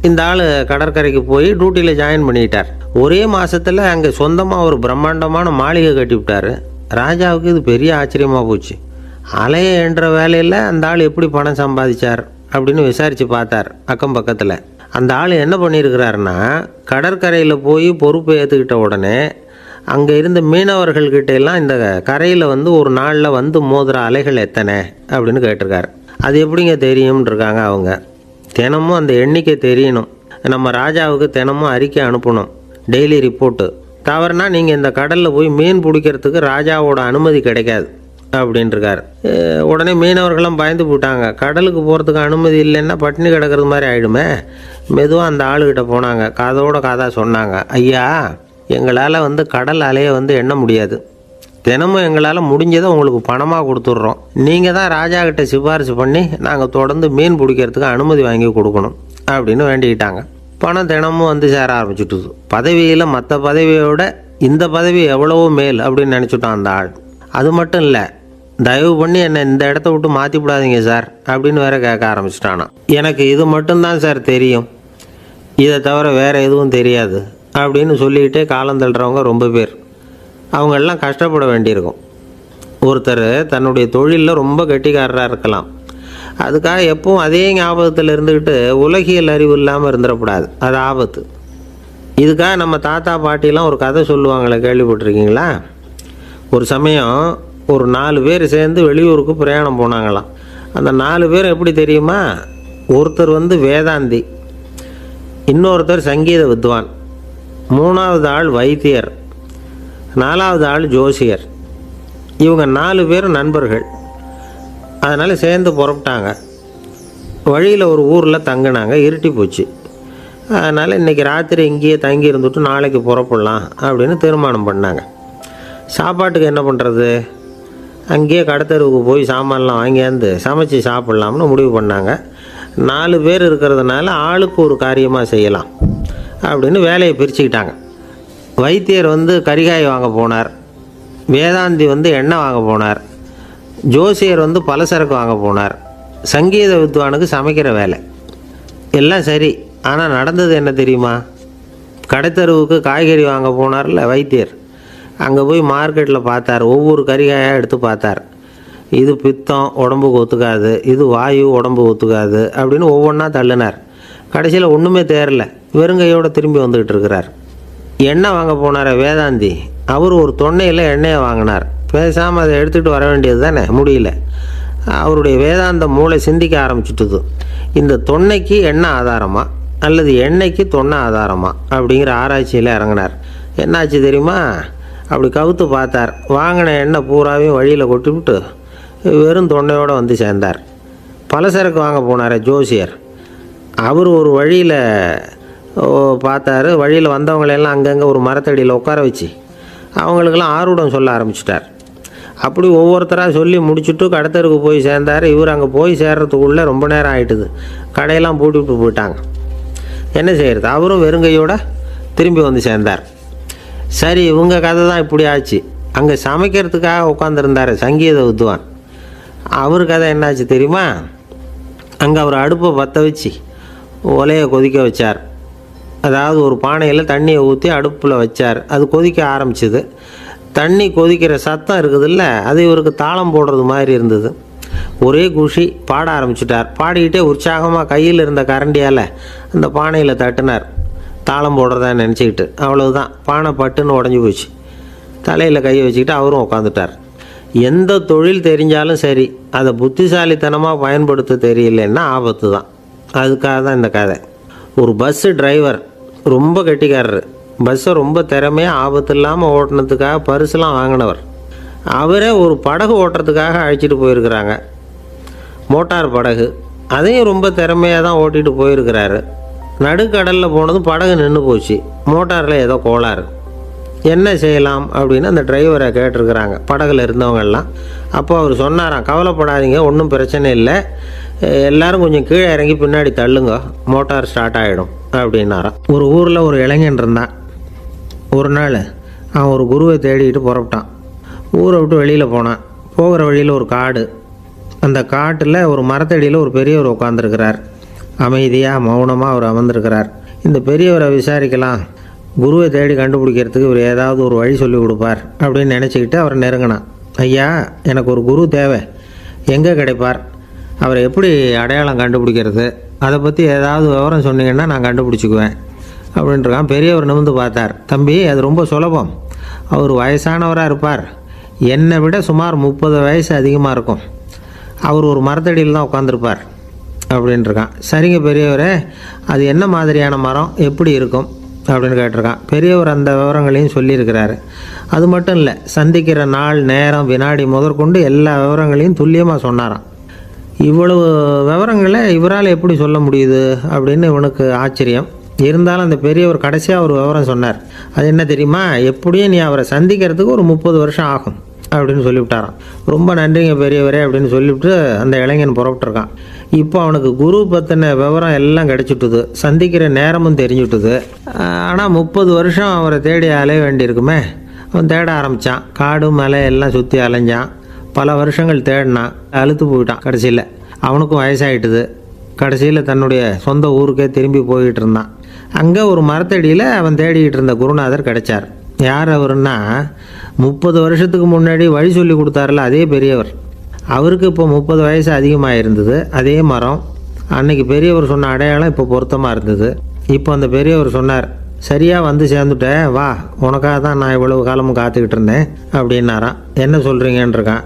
இந்த ஆள் கடற்கரைக்கு போய் டியூட்டியில் ஜாயின் பண்ணிட்டார். ஒரே மாதத்தில் அங்கே சொந்தமாக ஒரு பிரம்மாண்டமான மாளிகை கட்டிவிட்டார். ராஜாவுக்கு இது பெரிய ஆச்சரியமாக போச்சு. அலையை என்ற வேலையில் அந்த ஆள் எப்படி பணம் சம்பாதிச்சார் அப்படின்னு விசாரித்து பார்த்தார் அக்கம் பக்கத்தில். அந்த ஆள் என்ன பண்ணியிருக்கிறாருன்னா, கடற்கரையில் போய் பொறுப்பை ஏற்றுக்கிட்ட உடனே அங்கே இருந்த மீனவர்கள்கிட்ட எல்லாம் இந்த கரையில் வந்து ஒரு நாளில் வந்து மோதுகிற அலைகள் எத்தனை அப்படின்னு கேட்டிருக்காரு. அது எப்படிங்க தெரியும்னு இருக்காங்க அவங்க. தினமும் அந்த எண்ணிக்கை தெரியணும். நம்ம ராஜாவுக்கு தினமும் அறிக்கை அனுப்பணும், டெய்லி ரிப்போர்ட்டு. தவறுனா நீங்கள் இந்த கடலில் போய் மீன் பிடிக்கிறதுக்கு ராஜாவோட அனுமதி கிடைக்காது அப்படின்ட்டுருக்காரு. உடனே மீனவர்களும் பயந்து போட்டாங்க. கடலுக்கு போகிறதுக்கு அனுமதி இல்லைன்னா பட்டினி கிடக்கிறது மாதிரி ஆகிடுமே. மெதுவாக அந்த ஆளுகிட்ட போனாங்க. காதோட காதாக சொன்னாங்க, ஐயா, எங்களால் வந்து கடல் அலையை வந்து எண்ண முடியாது. தினமும் எங்களால் முடிஞ்சதை உங்களுக்கு பணமாக கொடுத்துட்றோம். நீங்கள் தான் ராஜா கிட்ட சிபாரிசு பண்ணி நாங்கள் தொடர்ந்து மீன் பிடிக்கிறதுக்கு அனுமதி வாங்கி கொடுக்கணும் அப்படின்னு வேண்டிக்கிட்டாங்க. பணம் தினமும் வந்து சேர ஆரம்பிச்சுட்டுது. பதவியில் மற்ற பதவியோட இந்த பதவி எவ்வளவோ மேல் அப்படின்னு நினச்சிட்டோம் அந்த ஆள். அது மட்டும் இல்லை, தயவு பண்ணி என்னை இந்த இடத்த விட்டு மாற்றி விடாதீங்க சார் அப்படின்னு வேற கேட்க ஆரம்பிச்சிட்டானா. எனக்கு இது மட்டும்தான் சார் தெரியும், இதை தவிர வேறு எதுவும் தெரியாது அப்படின்னு சொல்லிக்கிட்டே காலம் தள்ளுறவங்க ரொம்ப பேர். அவங்களெல்லாம் கஷ்டப்பட வேண்டியிருக்கும். ஒருத்தர் தன்னுடைய தொழிலில் ரொம்ப கெட்டிக்காரராக இருக்கலாம். அதுக்காக எப்பவும் அதே ஞாபகத்தில் இருந்துக்கிட்டு உலகியல் அறிவு இல்லாமல் இருந்துடக்கூடாது, அது ஆபத்து. இதுக்காக நம்ம தாத்தா பாட்டிலாம் ஒரு கதை சொல்லுவாங்களே, கேள்விப்பட்டிருக்கீங்களா? ஒரு சமயம் ஒரு 4 பேர் சேர்ந்து வெளியூருக்கு பிரயாணம் போனாங்களாம். அந்த 4 பேரும் எப்படி தெரியுமா? ஒருத்தர் வேதாந்தி, இன்னொருத்தர் சங்கீத வித்வான், 3வது ஆள் வைத்தியர், 4வது ஆள் ஜோசியர். இவங்க 4 பேரும் நண்பர்கள். அதனால் சேர்ந்து புறப்பட்டாங்க. வழியில் ஒரு ஊரில் தங்கினாங்க. இருட்டி போச்சு. அதனால் இன்றைக்கி ராத்திரி இங்கேயே தங்கி இருந்துட்டு நாளைக்கு புறப்படலாம் அப்படின்னு தீர்மானம் பண்ணாங்க. சாப்பாட்டுக்கு என்ன பண்ணுறது? அங்கேயே கடத்தெருவுக்கு போய் சாமான்லாம் வாங்கியாந்து சமைச்சு சாப்பிட்லாம்னு முடிவு பண்ணாங்க. 4 பேர் இருக்கிறதுனால ஆளுக்கு ஒரு காரியமாக செய்யலாம் அப்படின்னு வேலையை பிரிச்சுக்கிட்டாங்க. வைத்தியர் கரிகாய் வாங்க போனார், வேதாந்தி எண்ணெய் வாங்க போனார், ஜோசியர் பலசரக்கு வாங்க போனார், சங்கீத வித்வானுக்கு சமைக்கிற வேலை. எல்லாம் சரி. ஆனால் நடந்தது என்ன தெரியுமா? கடைத்தெருவுக்கு காய்கறி வாங்க போனார்ல வைத்தியர், அங்கே போய் மார்க்கெட்டில் பார்த்தார். ஒவ்வொரு கறிகாயாக எடுத்து பார்த்தார். இது பித்தம், உடம்புக்கு ஒத்துக்காது, இது வாயு, உடம்பு ஒத்துக்காது அப்படின்னு ஒவ்வொன்றா தள்ளினார். கடைசியில் ஒன்றுமே தேரல, வெறுங்கையோடு திரும்பி வந்துக்கிட்டு இருக்கிறார். எண்ணெய் வாங்க போனார் வேதாந்தி, அவர் ஒரு தொன்னையில் எண்ணெயை வாங்கினார். பேசாமல் அதை எடுத்துகிட்டு வர வேண்டியது தானே, முடியல. அவருடைய வேதாந்த மூளை சிந்திக்க ஆரம்பிச்சுட்டுது. இந்த தொன்னைக்கு எண்ணெய் ஆதாரமா அல்லது எண்ணெய்க்கு தொன்னை ஆதாரமா அப்படிங்கிற ஆராய்ச்சியில் இறங்கினார். என்னாச்சு தெரியுமா? அப்படி கவுத்து பார்த்தார். வாங்கின எண்ணெய் பூராவையும் வழியில் கொட்டிவிட்டு வெறும் தொன்னையோடு சேர்ந்தார். பலசரக்கு வாங்க போனார் ஜோசியர். அவர் ஒரு வழியில் பார்த்தாரு. வழியில் வந்தவங்களெல்லாம் அங்கங்கே ஒரு மரத்தடியில் உட்கார வச்சு அவங்களுக்கெல்லாம் ஆர்வம் சொல்ல ஆரம்பிச்சிட்டார். அப்படி ஒவ்வொருத்தராக சொல்லி முடிச்சுட்டு கடத்தருக்கு போய் சேர்ந்தார். இவர் அங்கே போய் சேர்றதுக்குள்ளே ரொம்ப நேரம் ஆகிட்டுது. கடையெல்லாம் பூட்டிவிட்டு போயிட்டாங்க. என்ன செய்கிறது? அவரும் வெறுங்கையோடு திரும்பி சேர்ந்தார். சரி, இவங்க கதை தான் இப்படி ஆச்சு. அங்கே சமைக்கிறதுக்காக உட்காந்துருந்தார் சங்கீத வித்வான். அவர் கதை என்னாச்சு தெரியுமா? அங்கே அவர் அடுப்பை பற்ற வச்சு ஒலையை கொதிக்க வச்சார். அதாவது ஒரு பானையில் தண்ணியை ஊற்றி அடுப்பில் வச்சார். அது கொதிக்க ஆரம்பிச்சிது. தண்ணி கொதிக்கிற சத்தம் இருக்குதுல்ல, அது இவருக்கு தாளம் போடுறது மாதிரி இருந்தது. ஒரே குஷி, பாட ஆரம்பிச்சிட்டார். பாடிக்கிட்டே உற்சாகமாக கையில் இருந்த கரண்டியால் அந்த பானையில் தட்டினார், தாளம் போடுறதா நினச்சிக்கிட்டு. அவ்வளவுதான், பானை பட்டுன்னு உடஞ்சி போச்சு. தலையில் கையை வச்சுக்கிட்டு அவரும் உட்காந்துட்டார். எந்த தொழில் தெரிஞ்சாலும் சரி, அதை புத்திசாலித்தனமாக பயன்படுத்த தெரியலன்னா ஆபத்து தான். அதுக்காக தான் இந்த கதை. ஒரு பஸ்ஸு டிரைவர் ரொம்ப கெட்டிக்காரரு. பஸ்ஸை ரொம்ப திறமையாக ஆபத்து இல்லாமல் ஓட்டினதுக்காக பரிசுலாம் வாங்கினவர். அவரே ஒரு படகு ஓட்டுறதுக்காக அழைச்சிட்டு போயிருக்கிறாங்க, மோட்டார் படகு. அதையும் ரொம்ப திறமையாக தான் ஓட்டிகிட்டு போயிருக்கிறாரு. நடுக்கடலில் போனதும் படகு நின்று போச்சு. மோட்டாரில் ஏதோ கோளாறு. என்ன செய்யலாம் அப்படின்னு அந்த டிரைவரை கேட்டிருக்கிறாங்க படகுல இருந்தவங்கெல்லாம். அப்போ அவர் சொன்னாராம், கவலைப்படாதீங்க, ஒன்றும் பிரச்சனை இல்லை, எல்லோரும் கொஞ்சம் கீழே இறங்கி பின்னாடி தள்ளுங்க, மோட்டார் ஸ்டார்ட் ஆகிடும் அப்படின்னாராம். ஒரு ஊரில் ஒரு இளைஞன் இருந்தான். ஒரு நாள் அவன் ஒரு குருவை தேடிக்கிட்டு புறப்பட்டான். ஊரை விட்டு வெளியில் போனான். போகிற வழியில் ஒரு காடு. அந்த காட்டில் ஒரு மரத்தடியில் ஒரு பெரியவர் உட்காந்துருக்கிறார். அமைதியாக மௌனமாக அவர் அமர்ந்திருக்கிறார். இந்த பெரியவரை விசாரிக்கலாம், குருவை தேடி கண்டுபிடிக்கிறதுக்கு இவர் ஏதாவது ஒரு வழி சொல்லி கொடுப்பார் அப்படின்னு நினச்சிக்கிட்டு அவரை நெருங்கினான். ஐயா, எனக்கு ஒரு குரு தேவை, எங்கே கிடைப்பார்? அவரை எப்படி அடையாளம் கண்டுபிடிக்கிறது? அதை பற்றி ஏதாவது விவரம் சொன்னீங்கன்னா நான் கண்டுபிடிச்சிக்குவேன் அப்படின்ட்டுருக்கான். பெரியவர் நிமிர்ந்து பார்த்தார். தம்பி, அது ரொம்ப சுலபம். அவர் வயசானவராக இருப்பார், என்னை விட சுமார் 30 வயசு அதிகமாக இருக்கும். அவர் ஒரு மரத்தடியில் தான் உட்காந்துருப்பார் அப்படின்ட்டுருக்கான். சரிங்க பெரியவரே, அது என்ன மாதிரியான மரம், எப்படி இருக்கும் அப்படின்னு கேட்டிருக்கான். பெரியவர் அந்த விவரங்களையும் சொல்லியிருக்கிறாரு. அது மட்டும் இல்லை, சந்திக்கிற நாள், நேரம், வினாடி முதற்கொண்டு எல்லா விவரங்களையும் துல்லியமாக சொன்னாராம். இவ்வளவு விவரங்களை இவரால் எப்படி சொல்ல முடியுது அப்படின்னு இவனுக்கு ஆச்சரியம். இருந்தாலும் அந்த பெரியவர் கடைசியாக ஒரு விவரம் சொன்னார். அது என்ன தெரியுமா? எப்படியும் நீ அவரை சந்திக்கிறதுக்கு ஒரு 30 வருஷம் ஆகும் அப்படின்னு சொல்லிவிட்டாரான். ரொம்ப நன்றிங்க பெரியவரே அப்படின்னு சொல்லிவிட்டு அந்த இளைஞன் புறப்பட்டுருக்கான். இப்போ அவனுக்கு குரு பற்றின விவரம் எல்லாம் கிடச்சிட்டுது, சந்திக்கிற நேரமும் தெரிஞ்சுட்டுது. ஆனால் 30 வருஷம் அவரை தேடி அலைய வேண்டியிருக்குமே. அவன் தேட ஆரம்பித்தான். காடு மலை எல்லாம் சுற்றி அலைஞ்சான். பல வருஷங்கள் தேடினான், அழுத்து போயிட்டான். கடைசியில் அவனுக்கும் வயசாகிட்டுது. கடைசியில் தன்னுடைய சொந்த ஊருக்கே திரும்பி போய்கிட்டு இருந்தான். அங்கே ஒரு மரத்தடியில் அவன் தேடிக்கிட்டு இருந்த குருநாதர் கிடைச்சார். யார் அவருன்னா, 30 வருஷத்துக்கு முன்னாடி வழி சொல்லி கொடுத்தாருல அதே பெரியவர். அவருக்கு இப்போ 30 வயசு அதிகமாக இருந்தது. அதே மரம். அன்னைக்கு பெரியவர் சொன்ன அடையாளம் இப்போ பொருத்தமாக இருந்தது. இப்போ அந்த பெரியவர் சொன்னார், சரியாக வந்து சேர்ந்துட்டேன், வா, உனக்காக தான் நான் இவ்வளவு காலமும் காத்துக்கிட்டு இருந்தேன் அப்படின்னாராம். என்ன சொல்கிறீங்கன்னு இருக்கான்.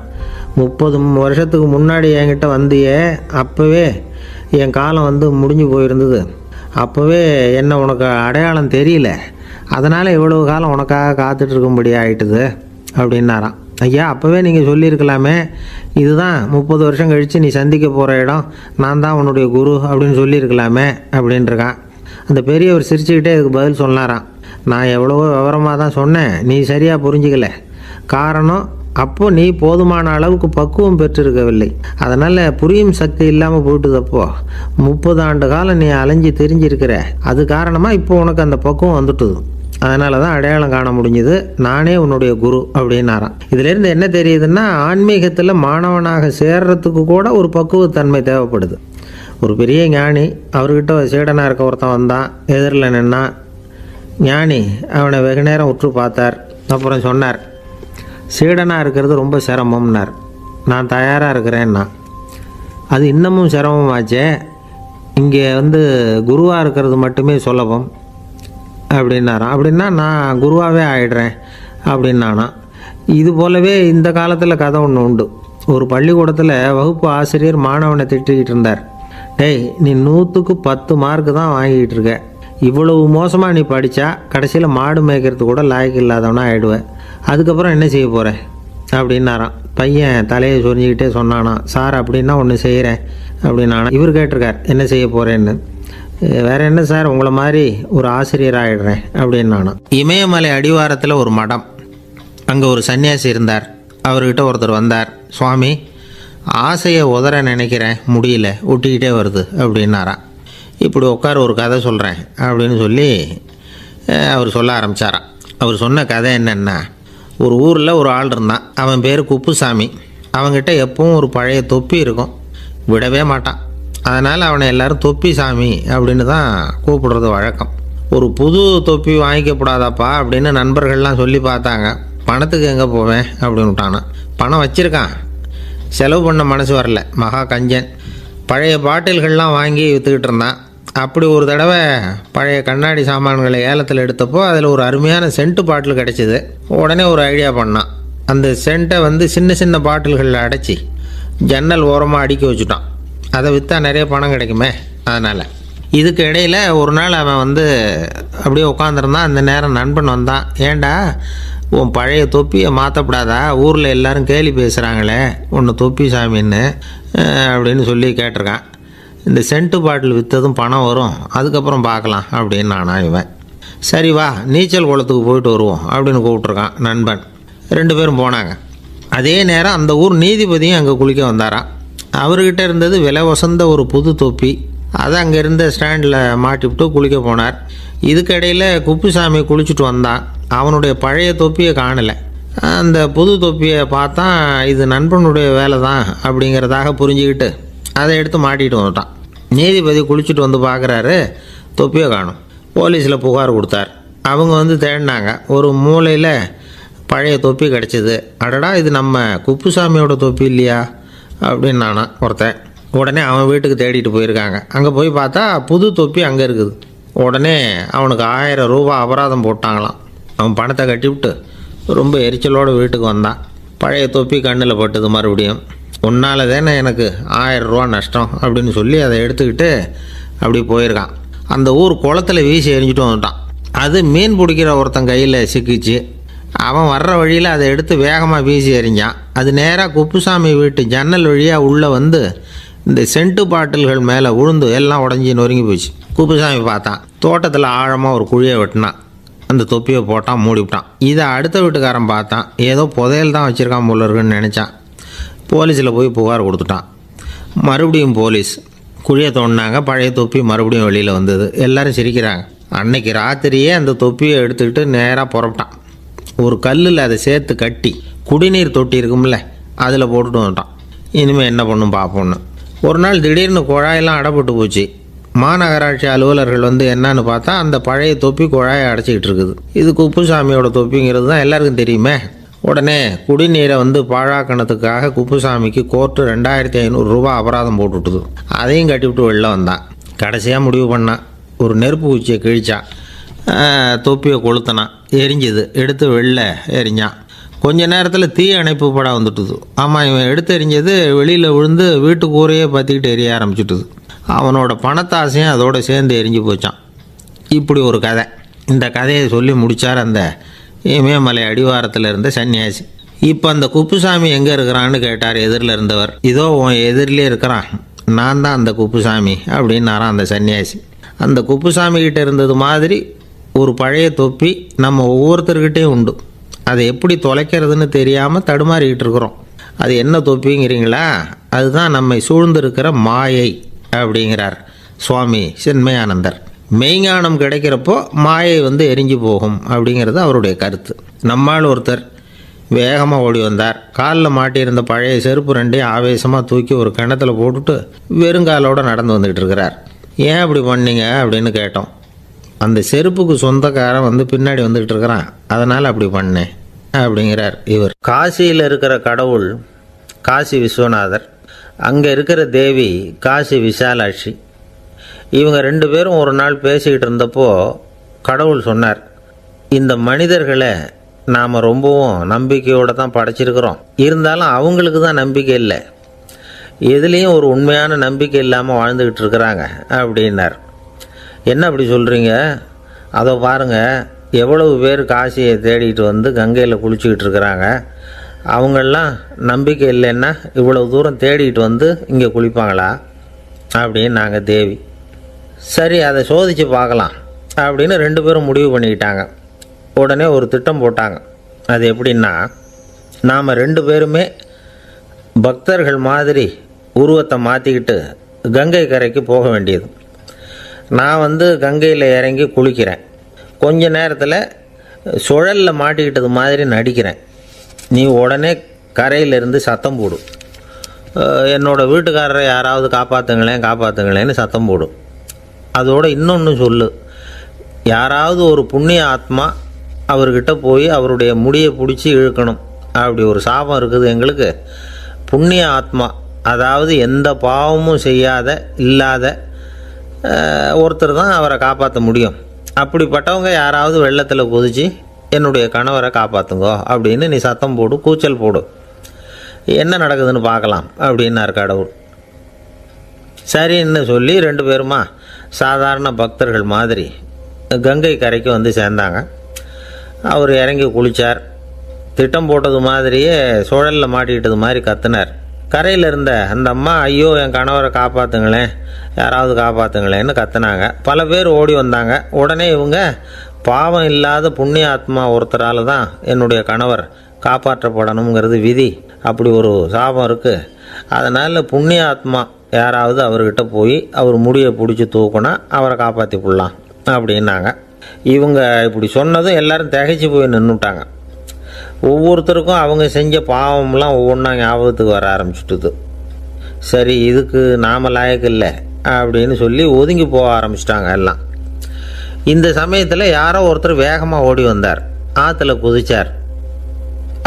30 வருஷத்துக்கு முன்னாடி என்கிட்ட வந்தியே, அப்போவே என் காலம் வந்து முடிஞ்சு போயிருந்தது. அப்போவே என்ன உனக்கு அடையாளம் தெரியல, அதனால் இவ்வளவு காலம் உனக்காக காத்துட்ருக்கும்படி ஆயிட்டுது அப்படின்னாராம். ஐயா, அப்போவே நீங்கள் சொல்லியிருக்கலாமே, இதுதான் 30 வருஷம் கழித்து நீ சந்திக்க போகிற இடம், நான் தான் உன்னுடைய குரு அப்படின்னு சொல்லியிருக்கலாமே அப்படின்ட்டுருக்கான். அந்த பெரியவர் சிரிச்சுக்கிட்டே இதுக்கு பதில் சொன்னாராம். நான் எவ்வளவோ விவரமாக தான் சொன்னேன், நீ சரியாக புரிஞ்சிக்கல. காரணம், அப்போது நீ போதுமான அளவுக்கு பக்குவம் பெற்றிருக்கவில்லை, அதனால் புரியும் சக்தி இல்லாமல் போயிட்டுதப்போ 30 ஆண்டு காலம் நீ அலைஞ்சி தெரிஞ்சிருக்கிற. அது காரணமாக இப்போ உனக்கு அந்த பக்குவம் வந்துட்டுது, அதனால தான் அடையாளம் காண முடிஞ்சுது, நானே உன்னுடைய குரு அப்படின்னாராம். இதிலேருந்து என்ன தெரியுதுன்னா, ஆன்மீகத்தில் மாணவனாக சேர்றதுக்கு கூட ஒரு பக்குவத்தன்மை தேவைப்படுது. ஒரு பெரிய ஞானி, அவர்கிட்ட சீடனாக இருக்க ஒருத்தன் வந்தான், எதிரில் நின்னான். ஞானி அவனை வெகு நேரம் உற்று பார்த்தார். அப்புறம் சொன்னார், சீடனாக இருக்கிறது ரொம்ப சிரமம்னார். நான் தயாராக இருக்கிறேன்னா. அது இன்னமும் சிரமமாச்சே, இங்கே வந்து குருவாக இருக்கிறது மட்டுமே சுலபம் அப்படின்னாராம். அப்படின்னா நான் குருவாகவே ஆயிடுறேன் அப்படின்னானா. இது போலவே இந்த காலத்தில் கதை ஒன்று உண்டு. ஒரு பள்ளிக்கூடத்தில் வகுப்பு ஆசிரியர் மாணவனை திட்டிக்கிட்டு இருந்தார். டேய், நீ 100க்கு 10 மார்க்கு தான் வாங்கிக்கிட்டு இருக்க, இவ்வளவு மோசமாக நீ படித்தா கடைசியில் மாடு மேய்க்கிறது கூட லாய்க்கு இல்லாதவனா ஆகிடுவேன், அதுக்கப்புறம் என்ன செய்ய போகிறேன் அப்படின்னாராம். பையன் தலையை சொரிஞ்சிக்கிட்டே சொன்னானா, சார் அப்படின்னா ஒன்று செய்கிறேன் அப்படின்னானா. இவர் கேட்டிருக்கார், என்ன செய்ய போகிறேன்னு. வேறு என்ன சார், உங்களை மாதிரி ஒரு ஆசிரியர் ஆகிடுறேன் அப்படின்னானா. இமயமலை அடிவாரத்தில் ஒரு மடம், அங்கே ஒரு சன்னியாசி இருந்தார். அவர்கிட்ட ஒருத்தர் வந்தார். சுவாமி, ஆசையை உதற நினைக்கிறேன், முடியல, ஒட்டிக்கிட்டே வருது அப்படின்னாராம். இப்படி உட்கார, ஒரு கதை சொல்கிறேன் அப்படின்னு சொல்லி அவர் சொல்ல ஆரம்பித்தாராம். அவர் சொன்ன கதை என்னென்னா, ஒரு ஊரில் ஒரு ஆள் இருந்தான். அவன் பேர் குப்புசாமி. அவன்கிட்ட எப்பவும் ஒரு பழைய தொப்பி இருக்கும், விடவே மாட்டான். அதனால் அவனை எல்லோரும் தொப்பி சாமி அப்படின்னு தான் கூப்பிடுறது வழக்கம். ஒரு புது தொப்பி வாங்கிக்கப்படாதாப்பா அப்படின்னு நண்பர்கள்லாம் சொல்லி பார்த்தாங்க. பணத்துக்கு எங்கே போவேன் அப்படின்னு விட்டானான். பணம் வச்சுருக்கான், செலவு பண்ண மனசு வரல, மகா கஞ்சன். பழைய பாட்டில்கள்லாம் வாங்கி விற்றுக்கிட்டு இருந்தான். அப்படி ஒரு தடவை பழைய கண்ணாடி சாமான்களை ஏலத்தில் எடுத்தப்போ அதில் ஒரு அருமையான சென்ட்டு பாட்டில் கிடச்சிது. உடனே ஒரு ஐடியா பண்ணான். அந்த சென்ட்டை வந்து சின்ன சின்ன பாட்டில்களில் அடைச்சி ஜன்னல் ஓரமாக அடுக்கி வச்சுட்டான். அதை விற்றா நிறைய பணம் கிடைக்குமே, அதனால். இதுக்கு இடையில் ஒரு நாள் அவன் வந்து அப்படியே உட்காந்துருந்தான். அந்த நேரம் நண்பன் வந்தான். ஏண்டா, உன் பழைய தொப்பியை மாற்றப்படாதா, ஊரில் எல்லோரும் கேலி பேசுகிறாங்களே ஒன்று தொப்பி சாமின்னு அப்படின்னு சொல்லி கேட்டிருக்கான். இந்த சென்ட்டு பாட்டில் விற்றதும் பணம் வரும், அதுக்கப்புறம் பார்க்கலாம் அப்படின்னு நானா. இவன் சரி வா, நீச்சல் குளத்துக்கு போயிட்டு வருவோம் அப்படின்னு கூப்பிட்ருக்கான் நண்பன். 2 பேரும் போனாங்க. அதே நேரம் அந்த ஊர் நீதிபதியும் அங்கே குளிக்க வந்தாராம். அவர்கிட்ட இருந்தது விலை வசந்த ஒரு புது தொப்பி. அதை அங்கே இருந்த ஸ்டாண்டில் மாட்டிவிட்டு குளிக்க போனார். இதுக்கிடையில் குப்புசாமி குளிச்சுட்டு வந்தான். அவனுடைய பழைய தொப்பியை காணலை. அந்த புது தொப்பியை பார்த்தா இது நண்பனுடைய வேலை தான் அப்படிங்கிறதாக புரிஞ்சுக்கிட்டு அதை எடுத்து மாட்டிகிட்டு வந்துட்டான். நீதிபதி குளிச்சுட்டு வந்து பார்க்குறாரு, தொப்பியை காணும். போலீஸில் புகார் கொடுத்தார். அவங்க வந்து தேடினாங்க. ஒரு மூலையில் பழைய தொப்பி கிடச்சிது. அடடா, இது நம்ம குப்புசாமியோட தொப்பி இல்லையா அப்படின்னு நானா ஒருத்தன். உடனே அவன் வீட்டுக்கு தேடிட்டு போயிருக்காங்க. அங்கே போய் பார்த்தா புது தொப்பி அங்கே இருக்குது. உடனே அவனுக்கு 1000 ரூபா அபராதம் போட்டாங்களாம். அவன் பணத்தை கட்டிவிட்டு ரொம்ப எரிச்சலோடு வீட்டுக்கு வந்தான். பழைய தொப்பி கண்ணில் பட்டுது. மறுபடியும், உன்னால் தானே எனக்கு 1000 ரூபா நஷ்டம் அப்படின்னு சொல்லி அதை எடுத்துக்கிட்டு அப்படி போயிருக்கான். அந்த ஊர் குளத்தில் வீசி எரிஞ்சிட்டு வந்துட்டான். அது மீன் பிடிக்கிற ஒருத்தன் கையில் சிக்கிச்சு. அவன் வர்ற வழியில் அதை எடுத்து வேகமாக வீசி எறிஞ்சான். அது நேராக குப்புசாமி வீட்டு ஜன்னல் வழியாக உள்ளே வந்து இந்த சென்ட்டு பாட்டில்கள் மேலே விழுந்து எல்லாம் உடஞ்சி நொறுங்கி போச்சு. குப்புசாமி பார்த்தான். தோட்டத்தில் ஆழமாக ஒரு குழியை வெட்டினான். அந்த தொப்பியை போட்டான், மூடிவிட்டான். இதை அடுத்த வீட்டுக்காரன் பார்த்தான். ஏதோ புதையல் தான் வச்சுருக்கான் போல இருக்குன்னு நினச்சான். போலீஸில் போய் புகார் கொடுத்துட்டான். மறுபடியும் போலீஸ் குழியை தோண்டினாங்க. பழைய தொப்பி மறுபடியும் வெளியில் வந்தது. எல்லோரும் சிரிக்கிறாங்க. அன்னைக்கு ராத்திரியே அந்த தொப்பியை எடுத்துக்கிட்டு நேராக புறப்பட்டான். ஒரு கல்லில் அதை சேர்த்து கட்டி குடிநீர் தொட்டி இருக்கும்ல, அதில் போட்டுட்டு வந்துட்டான். இனிமேல் என்ன பண்ணும் பார்ப்போன்னு. ஒரு நாள் திடீர்னு குழாயெல்லாம் அடைப்பட்டு போச்சு. மாநகராட்சி அலுவலர்கள் வந்து என்னன்னு பார்த்தா அந்த பழைய தொப்பி குழாயை அடைச்சிக்கிட்டு இருக்குது. இது குப்புசாமியோட தொப்பிங்கிறது தான் எல்லாருக்கும் தெரியுமே. உடனே குடிநீரை வந்து பாழாக்கணத்துக்காக குப்புசாமிக்கு கோர்ட்டு 2500 ரூபா அபராதம் போட்டுவிட்டுது. அதையும் கட்டிவிட்டு வெளில வந்தான். கடைசியாக முடிவு பண்ணான். ஒரு நெருப்பு குச்சியை கிழிச்சான். தொப்பியை கொளுத்தினான். எரிஞ்சுது. எடுத்து வெளில எரிஞ்சான். கொஞ்ச நேரத்தில் தீ அணைப்பு படம் வந்துட்டுது. ஆமாம், இவன் எடுத்து எறிஞ்சது வெளியில் விழுந்து வீட்டு கூரையே பற்றிக்கிட்டு எரிய ஆரம்பிச்சுட்டுது. அவனோட பணத்தாசையும் அதோடு சேர்ந்து எரிஞ்சு போச்சான். இப்படி ஒரு கதை. இந்த கதையை சொல்லி முடித்தார் அந்த இமயமலை அடிவாரத்தில் இருந்த சன்னியாசி. இப்போ அந்த குப்புசாமி எங்கே இருக்கிறான்னு கேட்டார் எதிரில் இருந்தவர். இதோ உன் எதிரிலே இருக்கிறான், நான் தான் அந்த குப்புசாமி அப்படின்னாரான் அந்த சன்னியாசி. அந்த குப்புசாமி கிட்ட இருந்தது மாதிரி ஒரு பழைய தொப்பி நம்ம ஒவ்வொருத்தர்கிட்டையும் உண்டு. அதை எப்படி தொலைக்கிறதுன்னு தெரியாமல் தடுமாறிக்கிட்டு இருக்கிறோம். அது என்ன தொப்பிங்கிறீங்களா? அதுதான் நம்மை சூழ்ந்திருக்கிற மாயை அப்படிங்கிறார் சுவாமி சின்மயானந்தர். மெய்ஞானம் கிடைக்கிறப்போ மாயை எரிஞ்சு போகும் அப்படிங்கிறது அவருடைய கருத்து. நம்மால் ஒருத்தர் வேகமாக ஓடி வந்தார். காலில் மாட்டியிருந்த பழைய செருப்பு ரெண்டையும் ஆவேசமாக தூக்கி ஒரு கிணத்துல போட்டுட்டு வெறுங்காலோடு நடந்து வந்துக்கிட்டு இருக்கிறார். ஏன் அப்படி பண்ணீங்க அப்படின்னு கேட்டோம். அந்த செருப்புக்கு சொந்தக்காரன் பின்னாடி வந்துக்கிட்டு இருக்கிறான், அதனால் அப்படி பண்ணேன் அப்படிங்கிறார் இவர். காசியில் இருக்கிற கடவுள் காசி விஸ்வநாதர், அங்கே இருக்கிற தேவி காசி விசாலாட்சி. இவங்க ரெண்டு பேரும் ஒரு நாள் பேசிக்கிட்டு இருந்தப்போ கடவுள் சொன்னார், இந்த மனிதர்களை நாம் ரொம்பவும் நம்பிக்கையோடு தான் படைச்சிருக்கிறோம், இருந்தாலும் அவங்களுக்கு தான் நம்பிக்கை இல்லை, எதுலேயும் ஒரு உண்மையான நம்பிக்கை இல்லாமல் வாழ்ந்துக்கிட்டு இருக்கிறாங்க அப்படின்னார். என்ன அப்படி சொல்கிறீங்க? அதை பாருங்கள், எவ்வளவு பேர் காசியை தேடிட்டு கங்கையில் குளிச்சுக்கிட்டு இருக்கிறாங்க. அவங்களெலாம் நம்பிக்கை இல்லைன்னா இவ்வளவு தூரம் தேடிட்டு இங்கே குளிப்பாங்களா அப்படின்னு நாங்கள் தேவி. சரி, அதை சோதித்து பார்க்கலாம் அப்படின்னு ரெண்டு பேரும் முடிவு பண்ணிக்கிட்டாங்க. உடனே ஒரு திட்டம் போட்டாங்க. அது எப்படின்னா, நாம் ரெண்டு பேருமே பக்தர்கள் மாதிரி உருவத்தை மாற்றிக்கிட்டு கங்கை கரைக்கு போக வேண்டியது. நான் கங்கையில் இறங்கி குளிக்கிறேன். கொஞ்ச நேரத்தில் சுழலில் மாட்டிக்கிட்டது மாதிரி நடிக்கிறேன். நீ உடனே கரையிலிருந்து சத்தம் போடும், என்னோடய வீட்டுக்காரரை யாராவது காப்பாற்றுங்களேன்னு சத்தம் போடும். அதோடு இன்னொன்று சொல்லு, யாராவது ஒரு புண்ணிய ஆத்மா அவர்கிட்ட போய் அவருடைய முடியை பிடிச்சி இழுக்கணும். அப்படி ஒரு சாபம் இருக்குது எங்களுக்கு. புண்ணிய ஆத்மா, அதாவது எந்த பாவமும் செய்யாத இல்லாத ஒருத்தர் தான் அவரை காப்பாற்ற முடியும். அப்படிப்பட்டவங்க யாராவது வெள்ளத்தில் குதித்து என்னுடைய கணவரை காப்பாற்றுங்கோ அப்படின்னு நீ சத்தம் போடு, கூச்சல் போடு, என்ன நடக்குதுன்னு பார்க்கலாம் அப்படின்னார் கடவுள். சரின்னு சொல்லி ரெண்டு பேருமா சாதாரண பக்தர்கள் மாதிரி கங்கை கரைக்கு சேர்ந்தாங்க. அவர் இறங்கி குளித்தார். திட்டம் போட்டது மாதிரியே சுழலில் மாட்டிக்கிட்டது மாதிரி கத்துனார். கரையில் இருந்த அந்த அம்மா, ஐயோ என் கணவரை காப்பாற்றுங்களேன், யாராவது காப்பாற்றுங்களேன்னு கத்துனாங்க. பல பேர் ஓடி வந்தாங்க. உடனே இவங்க, பாவம் இல்லாத புண்ணிய ஆத்மா ஒருத்தரால் தான் என்னுடைய கணவர் காப்பாற்றப்படணுங்கிறது விதி, அப்படி ஒரு சாபம் இருக்குது, அதனால் புண்ணிய ஆத்மா யாராவது அவர்கிட்ட போய் அவர் முடியை பிடிச்சி தூக்குனா அவரை காப்பாற்றி போடலாம் அப்படின்னாங்க. இவங்க இப்படி சொன்னதும் எல்லாரும் திகைச்சு போய் நின்றுட்டாங்க. ஒவ்வொருத்தருக்கும் அவங்க செஞ்ச பாவம்லாம் ஒவ்வொன்றா ஞாபகத்துக்கு வர ஆரம்பிச்சுட்டுது. சரி, இதுக்கு நாம லாயக்கு இல்லை அப்படின்னு சொல்லி ஒதுங்கி போக ஆரம்பிச்சிட்டாங்க எல்லாம். இந்த சமயத்தில் யாரோ ஒருத்தர் வேகமாக ஓடி வந்தார். ஆற்றுல குதிச்சார்.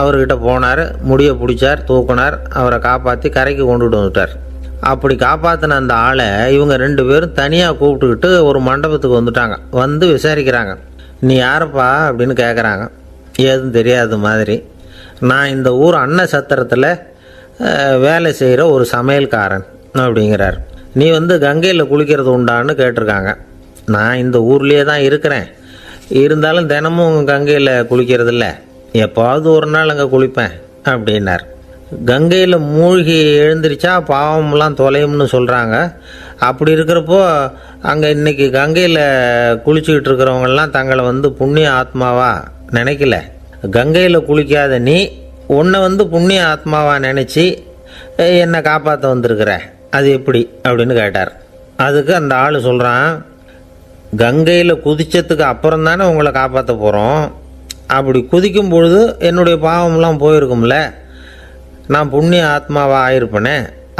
அவர்கிட்ட போனார், முடியை பிடிச்சார், தூக்குனார், அவரை காப்பாற்றி கரைக்கு கொண்டுட்டு வந்துட்டார். அப்படி காப்பாற்றின அந்த ஆளை இவங்க ரெண்டு பேரும் தனியாக கூப்பிட்டுக்கிட்டு ஒரு மண்டபத்துக்கு வந்துட்டாங்க. விசாரிக்கிறாங்க. நீ யாரப்பா அப்படின்னு கேட்குறாங்க. ஏதும் தெரியாத மாதிரி. நான் இந்த ஊர் அன்ன சத்திரத்தில் வேலை செய்கிற ஒரு சமையல்காரன் அப்படிங்கிறார். நீ கங்கையில் குளிக்கிறது உண்டான்னு கேட்டிருக்காங்க. நான் இந்த ஊர்லேயே தான் இருக்கிறேன், இருந்தாலும் தினமும் கங்கையில் குளிக்கிறதில்ல, எப்போவாவது ஒரு நாள் அங்கே குளிப்பேன் அப்படின்னார். கங்கையில் மூழ்கி எழுந்திரிச்சா பாவம்லாம் தொலையும்னு சொல்கிறாங்க. அப்படி இருக்கிறப்போ அங்கே இன்றைக்கி கங்கையில் குளிச்சுக்கிட்டு இருக்கிறவங்கெல்லாம் தங்களை புண்ணிய ஆத்மாவாக நினைக்கல. கங்கையில் குளிக்காத நீ உன்னை புண்ணிய ஆத்மாவாக நினச்சி என்னை காப்பாற்ற வந்திருக்கிற, அது எப்படி அப்படின்னு கேட்டார். அதுக்கு அந்த ஆள் சொல்கிறான், கங்கையில் குதித்ததுக்கு அப்புறம் தானே உங்களை காப்பாற்ற போகிறோம். அப்படி குதிக்கும் பொழுது என்னுடைய பாவம்லாம் போயிருக்கும்ல, நான் புண்ணிய ஆத்மாவாக ஆயிருப்பேனே,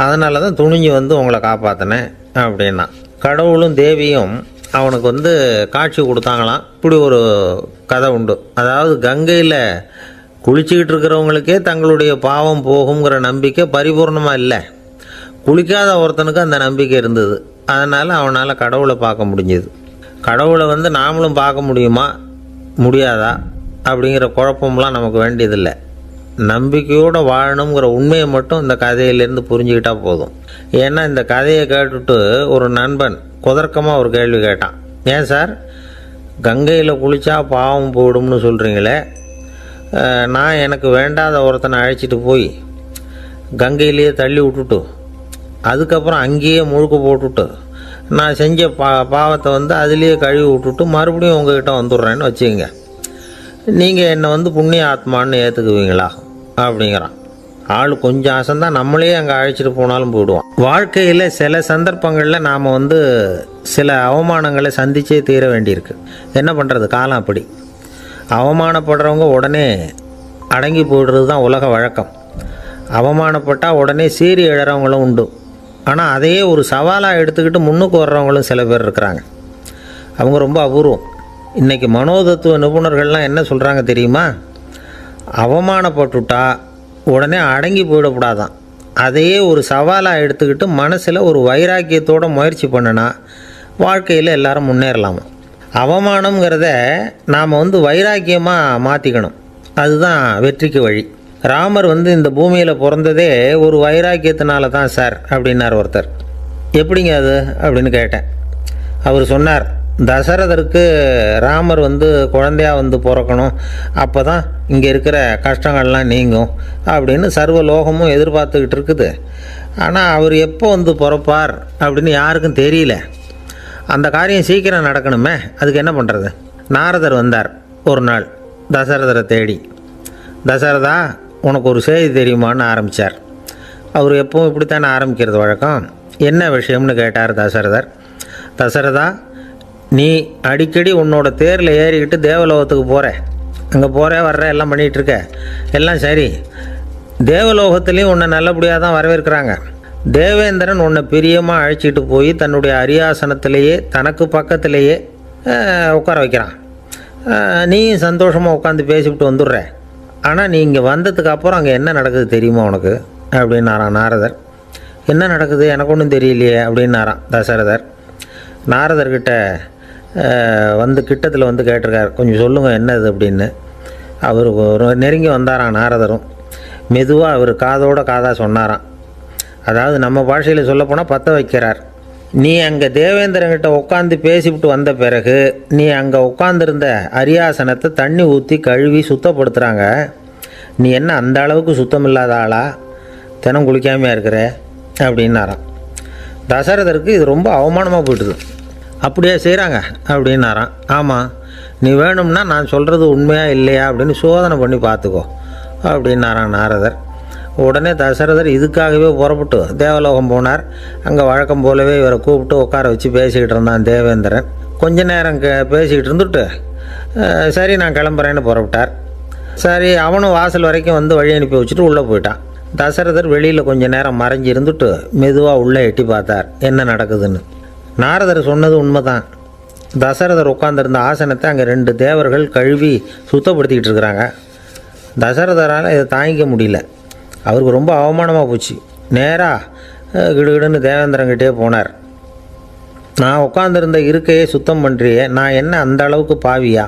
அதனால தான் துணிஞ்சு உங்களை காப்பாற்றினேன் அப்படின்னா. கடவுளும் தேவியும் அவனுக்கு காட்சி கொடுத்தாங்களாம். இப்படி ஒரு கதை உண்டு. அதாவது கங்கையில் குளிச்சுக்கிட்டு இருக்கிறவங்களுக்கே தங்களுடைய பாவம் போகுங்கிற நம்பிக்கை பரிபூர்ணமாக இல்லை. குளிக்காத ஒருத்தனுக்கு அந்த நம்பிக்கை இருந்தது. அதனால் அவனால் கடவுளை பார்க்க முடிஞ்சது. கடவுளை நாமளும் பார்க்க முடியுமா முடியாதா அப்படிங்கிற குழப்பம்லாம் நமக்கு வேண்டியதில்லை. நம்பிக்கையோடு வாழணுங்கிற உண்மையை மட்டும் இந்த கதையிலேருந்து புரிஞ்சுக்கிட்டா போதும். ஏன்னா இந்த கதையை கேட்டுட்டு ஒரு நண்பன் குதர்க்கமாக ஒரு கேள்வி கேட்டான். ஏன் சார், கங்கையில் குளித்தா பாவம் போயிடும்னு சொல்கிறீங்களே, நான் எனக்கு வேண்டாத ஒருத்தனை அழைச்சிட்டு போய் கங்கையிலேயே தள்ளி விட்டுட்டு அதுக்கப்புறம் அங்கேயே முழுக்க போட்டுட்டு நான் செஞ்ச பாவத்தை அதுலேயே கழுவி விட்டுட்டு மறுபடியும் உங்ககிட்ட வந்துடுறேன்னு வச்சுக்கோங்க, நீங்கள் என்னை புண்ணிய ஆத்மான்னு ஏற்றுக்குவீங்களா அப்படிங்கிறான். ஆள் கொஞ்சம் ஆசைந்தான், நம்மளே அங்கே அழைச்சிட்டு போனாலும் போயிடுவான். வாழ்க்கையில் சில சந்தர்ப்பங்களில் நாம் சில அவமானங்களை சந்திச்சே தீர வேண்டியிருக்கு. என்ன பண்ணுறது, காலம் அப்படி. அவமானப்படுறவங்க உடனே அடங்கி போய்டுறது தான் உலக வழக்கம். அவமானப்பட்டால் உடனே சீறி எழறவங்களும் உண்டு. ஆனால் அதையே ஒரு சவாலாக எடுத்துக்கிட்டு முன்னுக்கு வர்றவங்களும் சில பேர் இருக்கிறாங்க. அவங்க ரொம்ப அபூர்வம். இன்றைக்கி மனோதத்துவ நிபுணர்கள்லாம் என்ன சொல்கிறாங்க தெரியுமா? அவமானப்பட்டுட்டா உடனே அடங்கி போயிடக்கூடாதான். அதையே ஒரு சவாலாக எடுத்துக்கிட்டு மனசில் ஒரு வைராக்கியத்தோடு முயற்சி பண்ணினா வாழ்க்கையில் எல்லாரும் முன்னேறலாமா. அவமானங்கிறத நாம் வைராக்கியமாக மாற்றிக்கணும். அதுதான் வெற்றிக்கு வழி. ராமர் இந்த பூமியில் பிறந்ததே ஒரு வைராக்கியத்தினால தான் சார் அப்படின்னார் ஒருத்தர். எப்படிங்க அது அப்படின்னு கேட்டேன். அவர் சொன்னார், தசரதருக்கு ராமர் குழந்தையாக பிறக்கணும், அப்போ தான் இங்கே இருக்கிற கஷ்டங்கள்லாம் நீங்கும் அப்படின்னு சர்வ லோகமும் எதிர்பார்த்துக்கிட்டு இருக்குது. ஆனால் அவர் எப்போ பிறப்பார் அப்படின்னு யாருக்கும் தெரியல. அந்த காரியம் சீக்கிரம் நடக்கணுமே, அதுக்கு என்ன பண்ணுறது? நாரதர் வந்தார் ஒரு நாள் தசரதரை தேடி. தசரதா, உனக்கு ஒரு செய்தி தெரியுமான்னு ஆரம்பித்தார். அவர் எப்பவும் இப்படித்தானே ஆரம்பிக்கிறது வழக்கம். என்ன விஷயம்னு கேட்டார் தசரதர். தசரதா, நீ அடிக்கடி உன்னோட தேரில் ஏறிக்கிட்டு தேவலோகத்துக்கு போகிற, அங்கே போகிற வர்ற எல்லாம் பண்ணிகிட்ருக்க, எல்லாம் சரி. தேவலோகத்துலேயும் உன்னை நல்லபடியாக தான் வரவேற்கிறாங்க. தேவேந்திரன் உன்னை பிரியமாக அழைச்சிட்டு போய் தன்னுடைய அரியாசனத்திலேயே தனக்கு பக்கத்திலேயே உட்கார வைக்கிறான். நீயும் சந்தோஷமாக உட்காந்து பேசிவிட்டு வந்துடுற. ஆனால் நீ இங்கே வந்ததுக்கு அப்புறம் அங்கே என்ன நடக்குது தெரியுமா உனக்கு அப்படின்னாரான் நாரதர். என்ன நடக்குது எனக்கு ஒன்றும் தெரியலையே அப்படின்னாரான் தசரதர். நாரதர்கிட்ட கிட்டத்தில் கேட்டிருக்கார், கொஞ்சம் சொல்லுங்கள் என்னது அப்படின்னு. அவர் நெருங்கி வந்தாரான் நாரதரும். மெதுவாக அவர் காதோட காதாக சொன்னாராம். அதாவது நம்ம பாஷையில் சொல்லப்போனால் பற்ற வைக்கிறார். நீ அங்கே தேவேந்திரங்கிட்ட உட்காந்து பேசிவிட்டு வந்த பிறகு நீ அங்கே உட்காந்துருந்த அரியாசனத்தை தண்ணி ஊற்றி கழுவி சுத்தப்படுத்துகிறாங்க. நீ என்ன அந்த அளவுக்கு சுத்தம் இல்லாத ஆளா, தினம் குளிக்காமையாக இருக்கிற அப்படின்னாராம். தசரதருக்கு இது ரொம்ப அவமானமாக போயிட்டுது. அப்படியே செய்கிறாங்க அப்படின்னாராம். ஆமாம், நீ வேணும்னா நான் சொல்கிறது உண்மையாக இல்லையா அப்படின்னு சோதனை பண்ணி பார்த்துக்கோ அப்படின்னாரான் நாரதர். உடனே தசரதர் இதுக்காகவே புறப்பட்டு தேவலோகம் போனார். அங்கே வழக்கம் போலவே இவரை கூப்பிட்டு உட்கார வச்சு பேசிக்கிட்டு இருந்தான் தேவேந்திரன். கொஞ்ச நேரம் பேசிக்கிட்டு இருந்துட்டு சரி நான் கிளம்புறேன்னு புறப்பட்டார். சரி, அவனும் வாசல் வரைக்கும் வழி அனுப்பி வச்சுட்டு உள்ளே போயிட்டான். தசரதர் வெளியில் கொஞ்சம் நேரம் மறைஞ்சி இருந்துட்டு மெதுவாக உள்ளே எட்டி பார்த்தார் என்ன நடக்குதுன்னு. நாரதர் சொன்னது உண்மைதான். தசரதர் உட்காந்துருந்த ஆசனத்தை அங்கே 2 தேவர்கள் கழுவி சுத்தப்படுத்திக்கிட்டு இருக்கிறாங்க. தசரதரால் இதை தாங்கிக்க முடியல. அவருக்கு ரொம்ப அவமானமாக போச்சு. நேராக கிடுகிடுன்னு தேவேந்திரங்கிட்டே போனார். நான் உட்காந்துருந்த இருக்கையே சுத்தம் பண்ணுறியே, நான் என்ன அந்த அளவுக்கு பாவியா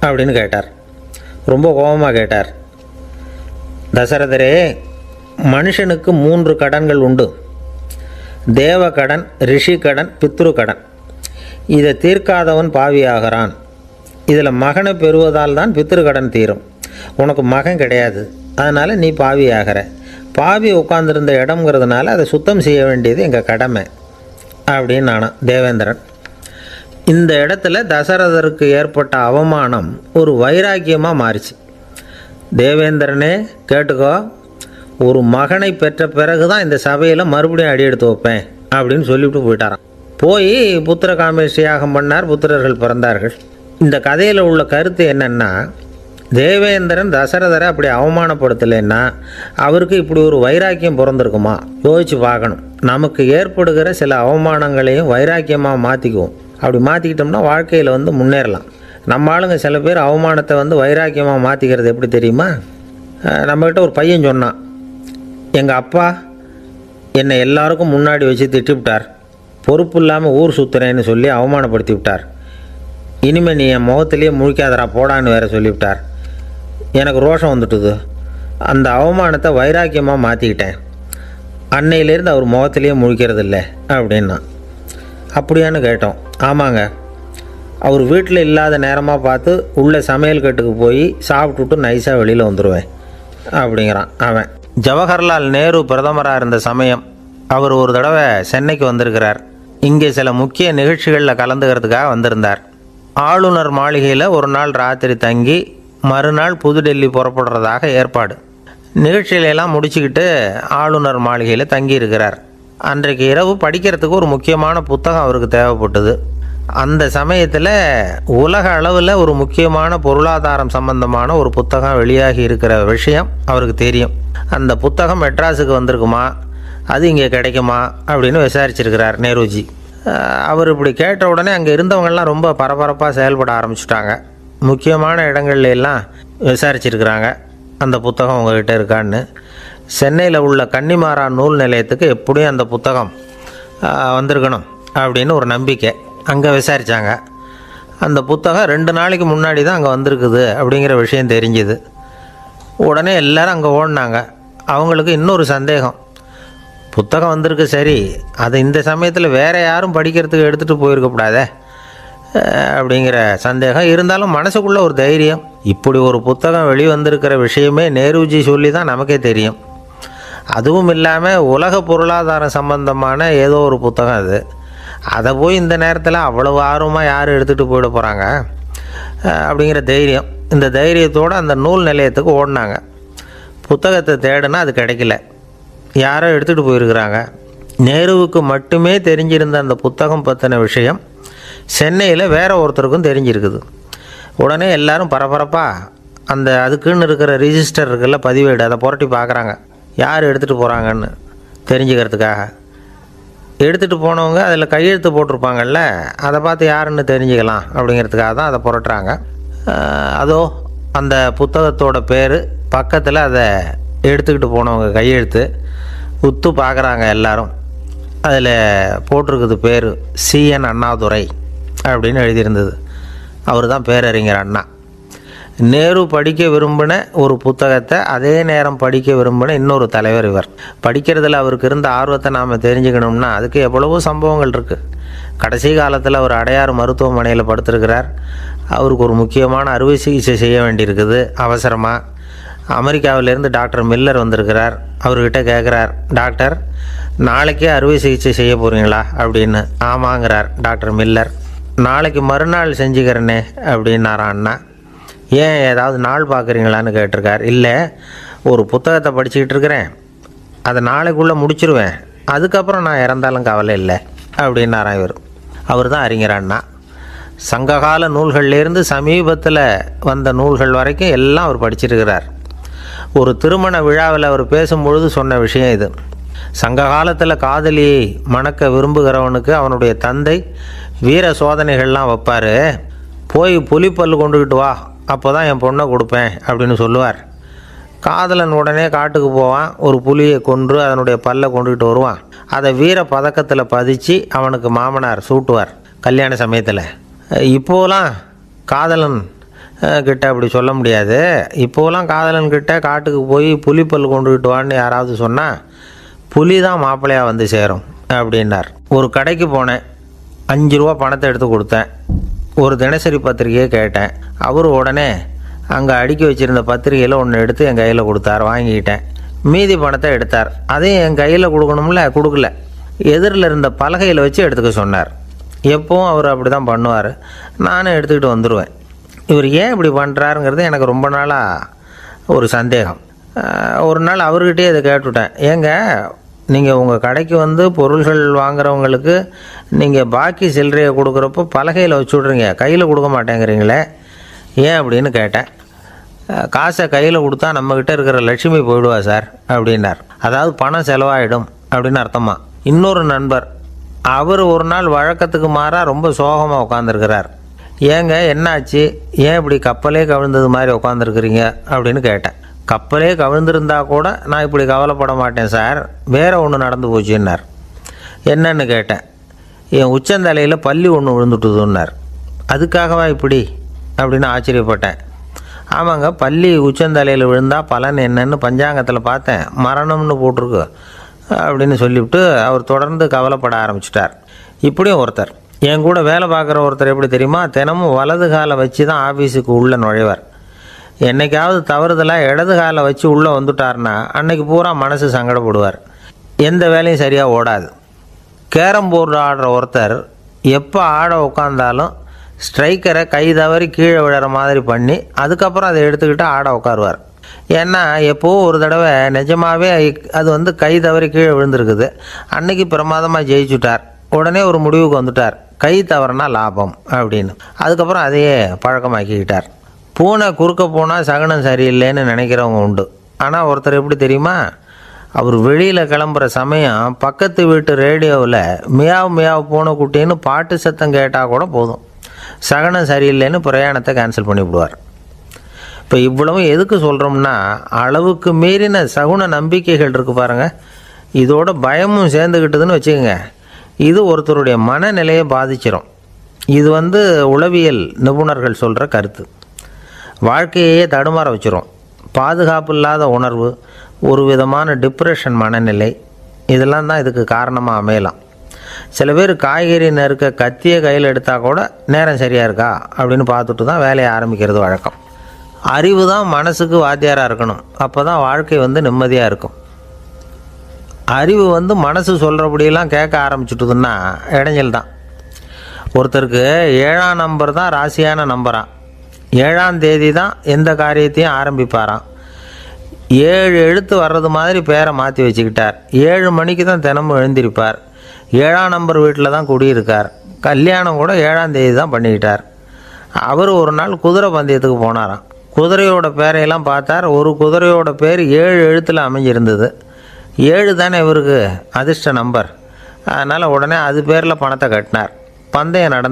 அப்படின்னு கேட்டார். ரொம்ப கோபமாக கேட்டார். தசரதரே, மனுஷனுக்கு 3 கடன்கள் உண்டு. தேவ கடன், ரிஷி கடன், பித்ரு கடன். இதை தீர்க்காதவன் பாவியாகிறான். இதில் மகனை பெறுவதால் தான் பித்ரு கடன் தீரும். உனக்கு மகன் கிடையாது, அதனால் நீ பாவி ஆகிற. பாவி உட்காந்துருந்த இடம்ங்கிறதுனால அதை சுத்தம் செய்ய வேண்டியது எங்கள் கடமை அப்படின்னு நானும் தேவேந்திரன். இந்த இடத்துல தசரதருக்கு ஏற்பட்ட அவமானம் ஒரு வைராக்கியமாக மாறிச்சு. தேவேந்திரனே கேட்டுக்கோ, ஒரு மகனை பெற்ற பிறகு தான் இந்த சபையில் மறுபடியும் அடி எடுத்து வைப்பேன் அப்படின்னு சொல்லிவிட்டு போயிட்டாராம். போய் புத்திர காமேஷ்டி யாகம் பண்ணார். புத்திரர்கள் பிறந்தார்கள். இந்த கதையில் உள்ள கருத்து என்னென்னா, தேவேந்திரன் தசரதரை அப்படி அவமானப்படுத்தலைன்னா அவருக்கு இப்படி ஒரு வைராக்கியம் பிறந்திருக்குமா யோசிச்சு பார்க்கணும். நமக்கு ஏற்படுகிற சில அவமானங்களையும் வைராக்கியமாக மாற்றிக்குவோம். அப்படி மாற்றிக்கிட்டோம்னா வாழ்க்கையில் முன்னேறலாம். நம்ம ஆளுங்க சில பேர் அவமானத்தை வைராக்கியமாக மாற்றிக்கிறது எப்படி தெரியுமா? நம்மக்கிட்ட ஒரு பையன் சொன்னான், எங்கள் அப்பா என்னை எல்லாருக்கும் முன்னாடி வச்சு திட்டிவிட்டார், பொறுப்பு இல்லாமல் ஊர் சுற்றுறேன்னு சொல்லி அவமானப்படுத்தி விட்டார். இனிமேல் நீ என் முகத்திலேயே முழிக்காதரா போடான்னு வேற சொல்லிவிட்டார். எனக்கு ரோஷம் வந்துட்டுது. அந்த அவமானத்தை வைராக்கியமாக மாற்றிக்கிட்டேன். அன்னையிலேருந்து அவர் முகத்திலேயே முழிக்கிறது இல்லை அப்படின்னா. அப்படியான்னு கேட்டோம். ஆமாங்க, அவர் வீட்டில் இல்லாத நேரமாக பார்த்து உள்ளே சமையல் கட்டுக்கு போய் சாப்பிட்டுட்டு நைஸாக வெளியில் வந்துடுவேன் அப்படிங்கிறான் அவன். ஜவஹர்லால் நேரு பிரதமராக இருந்த சமயம் அவர் ஒரு தடவை சென்னைக்கு வந்திருக்கிறார். இங்கே சில முக்கிய நிகழ்ச்சிகளில் கலந்துக்கிறதுக்காக வந்திருந்தார். ஆளுநர் மாளிகையில் ஒரு நாள் ராத்திரி தங்கி மறுநாள் புதுடெல்லி புறப்படுறதாக ஏற்பாடு. நிகழ்ச்சியிலெல்லாம் முடிச்சுக்கிட்டு ஆளுநர் மாளிகையில் தங்கியிருக்கிறார். அன்றைக்கு இரவு படிக்கிறதுக்கு ஒரு முக்கியமான புத்தகம் அவருக்கு தேவைப்பட்டது. அந்த சமயத்தில் உலக அளவில் ஒரு முக்கியமான பொருளாதாரம் சம்பந்தமான ஒரு புத்தகம் வெளியாகி இருக்கிற விஷயம் அவருக்கு தெரியும். அந்த புத்தகம் மெட்ராஸுக்கு வந்திருக்குமா, அது இங்கே கிடைக்குமா அப்படின்னு விசாரிச்சிருக்கிறார் நேருஜி. அவர் இப்படி கேட்ட உடனே அங்கே இருந்தவங்கெல்லாம் ரொம்ப பரபரப்பாக செயல்பட ஆரம்பிச்சுட்டாங்க. முக்கியமான இடங்கள்ல எல்லாம் விசாரிச்சிருக்கிறாங்க அந்த புத்தகம் உங்கள்கிட்ட இருக்கான்னு. சென்னையில் உள்ள கன்னிமாரா நூல் நிலையத்துக்கு எப்படியும் அந்த புத்தகம் வந்திருக்கணும் அப்படின்னு ஒரு நம்பிக்கை. அங்கே விசாரித்தாங்க. அந்த புத்தகம் 2 நாளைக்கு முன்னாடி தான் அங்கே வந்திருக்குது அப்படிங்கிற விஷயம் தெரிஞ்சுது. உடனே எல்லோரும் அங்கே ஓடினாங்க. அவங்களுக்கு இன்னொரு சந்தேகம், புத்தகம் வந்திருக்கு சரி, அது இந்த சமயத்தில் வேறு யாரும் படிக்கிறதுக்கு எடுத்துகிட்டு போயிருக்கக்கூடாதே அப்படிங்கிற சந்தேகம் இருந்தாலும் மனசுக்குள்ளே ஒரு தைரியம். இப்படி ஒரு புத்தகம் வெளிவந்திருக்கிற விஷயமே நேருஜி சொல்லி தான் நமக்கே தெரியும். அதுவும் இல்லாமல் உலக பொருளாதாரம் சம்பந்தமான ஏதோ ஒரு புத்தகம் அது. அதை போய் இந்த நேரத்தில் அவ்வளவு ஆர்வமாக யார் எடுத்துகிட்டு போயிட போகிறாங்க அப்படிங்கிற தைரியம். இந்த தைரியத்தோடு அந்த நூல் நிலையத்துக்கு ஓடினாங்க. புத்தகத்தை தேடினா அது கிடைக்கல, யாரோ எடுத்துகிட்டு போயிருக்கிறாங்க. நேருவுக்கு மட்டுமே தெரிஞ்சிருந்த அந்த புத்தகம் பற்றின விஷயம் சென்னையில் வேற ஒருத்தருக்கும் தெரிஞ்சிருக்குது. உடனே எல்லாரும் பரபரப்பாக அந்த அதுக்குன்னு இருக்கிற ரிஜிஸ்டர் இருக்குல்ல, பதிவேடு, அதை புரட்டி பார்க்குறாங்க யார் எடுத்துகிட்டு போகிறாங்கன்னு தெரிஞ்சுக்கிறதுக்காக. எடுத்துகிட்டு போனவங்க அதில் கையெழுத்து போட்டிருப்பாங்கல்ல, அதை பார்த்து யாருன்னு தெரிஞ்சுக்கலாம் அப்படிங்கிறதுக்காக தான் அதை புரட்டுறாங்க. அதோ அந்த புத்தகத்தோட பேர் பக்கத்தில் அதை எடுத்துக்கிட்டு போனவங்க கையெழுத்து உத்து பார்க்குறாங்க எல்லாரும். அதில் போட்டிருக்குது பேர் CN அண்ணாதுரை அப்படின்னு எழுதியிருந்தது. அவர் தான் பேரறிஞர் அண்ணா. நேரு படிக்க விரும்பின ஒரு புத்தகத்தை அதே நேரம் படிக்க விரும்பின இன்னொரு தலைவர் இவர். படிக்கிறதுல அவருக்கு இருந்த ஆர்வத்தை நாம் தெரிஞ்சுக்கணும்னா அதுக்கு எவ்வளவோ சம்பவங்கள் இருக்குது. கடைசி காலத்தில் அவர் அடையாறு மருத்துவமனையில் படுத்திருக்கிறார். அவருக்கு ஒரு முக்கியமான அறுவை சிகிச்சை செய்ய வேண்டியிருக்குது அவசரமாக. அமெரிக்காவிலேருந்து டாக்டர் மில்லர் வந்திருக்கிறார். அவர்கிட்ட கேட்குறார், டாக்டர் நாளைக்கே அறுவை சிகிச்சை செய்ய போகிறீங்களா அப்படின்னு. ஆமாங்கிறார் டாக்டர் மில்லர். நாளைக்கு மறுநாள் செஞ்சுக்கிறேனே அப்படின்னாரான் அண்ணா. ஏன் ஏதாவது நாள் பார்க்குறீங்களான்னு கேட்டிருக்கார். இல்லை, ஒரு புத்தகத்தை படிச்சுக்கிட்டு இருக்கிறேன், அதை நாளைக்குள்ளே முடிச்சிருவேன், அதுக்கப்புறம் நான் இறந்தாலும் கவலை இல்லை அப்படின்னாரான் இவர். அவர் தான் அறிஞர் அண்ணா. சங்ககால நூல்கள்லேருந்து சமீபத்தில் வந்த நூல்கள் வரைக்கும் எல்லாம் அவர் படிச்சிருக்கிறார். ஒரு திருமண விழாவில் அவர் பேசும்பொழுது சொன்ன விஷயம் இது. சங்க காலத்தில் காதலியை மணக்க விரும்புகிறவனுக்கு அவனுடைய தந்தை வீர சோதனைகள்லாம் வைப்பார். போய் புலிப்பல் கொண்டுக்கிட்டு வா, அப்போ தான் என் பொண்ணை கொடுப்பேன் அப்படின்னு சொல்லுவார். காதலன் உடனே காட்டுக்கு போவான், ஒரு புலியை கொன்று அதனுடைய பல்லை கொண்டுக்கிட்டு வருவான். அதை வீர பதக்கத்தில் பதிச்சு அவனுக்கு மாமனார் சூட்டுவார் கல்யாண சமயத்தில். இப்போலாம் காதலன் கிட்ட அப்படி சொல்ல முடியாது. இப்போலாம் காதலன்கிட்ட காட்டுக்கு போய் புலிப்பல் கொண்டுக்கிட்டு வான்னு யாராவது சொன்னால் புலி தான் மாப்பிள்ளையாக வந்து சேரும் அப்படின்னார். ஒரு கடைக்கு போனேன், 5 ரூபா பணத்தை எடுத்து கொடுத்தேன். ஒரு தினசரி பத்திரிகையை கேட்டேன். அவர் உடனே அங்கே அடுக்கி வச்சுருந்த பத்திரிகையில் ஒன்று எடுத்து என் கையில் கொடுத்தார். வாங்கிக்கிட்டேன். மீதி பணத்தை எடுத்தார். அதையும் என் கையில் கொடுக்கணும்ல, கொடுக்கல. எதிரில் இருந்த பலகையில் வச்சு எடுத்துக்க சொன்னார். எப்பவும் அவர் அப்படி தான் பண்ணுவார். நானும் எடுத்துக்கிட்டு வந்துடுவேன். இவர் ஏன் இப்படி பண்ணுறாருங்கிறது எனக்கு ரொம்ப நாளாக ஒரு சந்தேகம். ஒரு நாள் அவர்கிட்டே இதை கேட்டுவிட்டேன். ஏங்க, நீங்கள் உங்கள் கடைக்கு வந்து பொருள்கள் வாங்குறவங்களுக்கு நீங்கள் பாக்கி சில்லறையை கொடுக்குறப்போ பலகையில் வச்சு விட்றீங்க, கையில் கொடுக்க மாட்டேங்கிறீங்களே, ஏன் அப்படின்னு கேட்டேன். காசை கையில் கொடுத்தா நம்மக்கிட்ட இருக்கிற லட்சுமி போயிடுவா சார் அப்படின்னார். அதாவது பணம் செலவாயிடும் அப்படின்னு அர்த்தமா. இன்னொரு நண்பர், அவர் ஒரு நாள் வழக்கத்துக்கு மாறாக ரொம்ப சோகமாக உட்காந்துருக்கிறார். ஏங்க என்னாச்சு, ஏன் இப்படி கப்பலே கவிழ்ந்தது மாதிரி உட்காந்துருக்குறீங்க அப்படின்னு கேட்டேன். கப்பலே கவிழ்ந்திருந்தா கூட நான் இப்படி கவலைப்பட மாட்டேன் சார், வேறு ஒன்று நடந்து போச்சுன்னார். என்னன்னு கேட்டேன். என் உச்சந்தலையில் பல்லி ஒன்று விழுந்துட்டுதுன்னார். அதுக்காகவா இப்படி அப்படின்னு ஆச்சரியப்பட்டேன். ஆமாங்க, பள்ளி உச்சந்தலையில் விழுந்தால் பலன் என்னன்னு பஞ்சாங்கத்தில் பார்த்தேன், மரணம்னு போட்டிருக்கு அப்படின்னு சொல்லிவிட்டு அவர் தொடர்ந்து கவலைப்பட ஆரம்பிச்சிட்டார். இப்படியும் ஒருத்தர், என் கூட வேலை பார்க்குற ஒருத்தர் எப்படி தெரியுமா, தினமும் வலது காலை வச்சு தான் ஆஃபீஸுக்கு உள்ளே நுழைவார். என்னைக்காவது தவறுதலாக இடது காலை வச்சு உள்ளே வந்துட்டார்னா அன்னைக்கு பூரா மனசு சங்கடப்படுவார், எந்த வேலையும் சரியாக ஓடாது. கேரம் போர்டு ஆடுற ஒருத்தர் எப்போ ஆட உட்காந்தாலும் ஸ்ட்ரைக்கரை கை தவறி கீழே விழுற மாதிரி பண்ணி அதுக்கப்புறம் அதை எடுத்துக்கிட்டு ஆட உட்காருவார். ஏன்னா எப்போவும் ஒரு தடவை நிஜமாகவே அது கை தவறி கீழே விழுந்திருக்குது. அன்னைக்கு பிரமாதமாக ஜெயிச்சுட்டார். உடனே ஒரு முடிவுக்கு வந்துட்டார், கை தவறுனா லாபம் அப்படின்னு. அதுக்கப்புறம் அதையே பழக்கமாக்கிக்கிட்டார். பூனை குறுக்க போனால் சகனம் சரியில்லைன்னு நினைக்கிறவங்க உண்டு. ஆனால் ஒருத்தர் எப்படி தெரியுமா, அவர் வெளியில் கிளம்புற சமயம் பக்கத்து வீட்டு ரேடியோவில் மியாவ் மியாவ் பூனை குட்டின்னு பாட்டு சத்தம் கேட்டால் கூட போதும், சகனம் சரியில்லைன்னு பிரயாணத்தை கேன்சல் பண்ணிவிடுவார். இப்போ இவ்வளவும் எதுக்கு சொல்கிறோம்னா, அளவுக்கு மீறின சகுன நம்பிக்கைகள் இருக்குது பாருங்கள், இதோட பயமும் சேர்ந்துக்கிட்டதுன்னு வச்சுக்கோங்க, இது ஒருத்தருடைய மனநிலையை பாதிச்சிடும். இது உளவியல் நிபுணர்கள் சொல்கிற கருத்து. வாழ்க்கையே தடுமாற வச்சிரும். பாதுகாப்பு இல்லாத உணர்வு, ஒரு விதமான டிப்ரெஷன் மனநிலை, இதெல்லாம் தான் இதுக்கு காரணமாக அமையலாம். சில பேர் காய்கறி நறுக்க கத்தியை கையில் எடுத்தால் கூட நேரம் சரியாக இருக்கா அப்படின்னு பார்த்துட்டு தான் வேலையை ஆரம்பிக்கிறது வழக்கம். அறிவு தான் மனசுக்கு வாத்தியாராக இருக்கணும், அப்போ தான் வாழ்க்கை நிம்மதியாக இருக்கும். அறிவு மனசு சொல்கிறபடியெல்லாம் கேட்க ஆரம்பிச்சுட்டுதுன்னா இடைஞ்சல் தான். ஒருத்தருக்கு 7ஆம் நம்பர் தான் ராசியான நம்பரான், 7ஆம் தேதி தான் எந்த காரியத்தையும் ஆரம்பிப்பாராம். 7 எழுத்து வர்றது மாதிரி பேரை மாற்றி வச்சுக்கிட்டார். 7 மணிக்கு தான் தினமும் எழுந்திருப்பார். 7ஆம் நம்பர் வீட்டில் தான் குடியிருக்கார். கல்யாணம் கூட 7ஆம் தேதி தான் பண்ணிக்கிட்டார். அவர் ஒரு நாள் குதிரை பந்தயத்துக்கு போனாராம். குதிரையோட பேரையெல்லாம் பார்த்தார். ஒரு குதிரையோட பேர் 7 எழுத்தில் அமைஞ்சிருந்தது. 7 தானே இவருக்கு அதிர்ஷ்ட நம்பர். அதனால் உடனே அது பேரில் பணத்தை கட்டினார். பந்தயம் நடந்து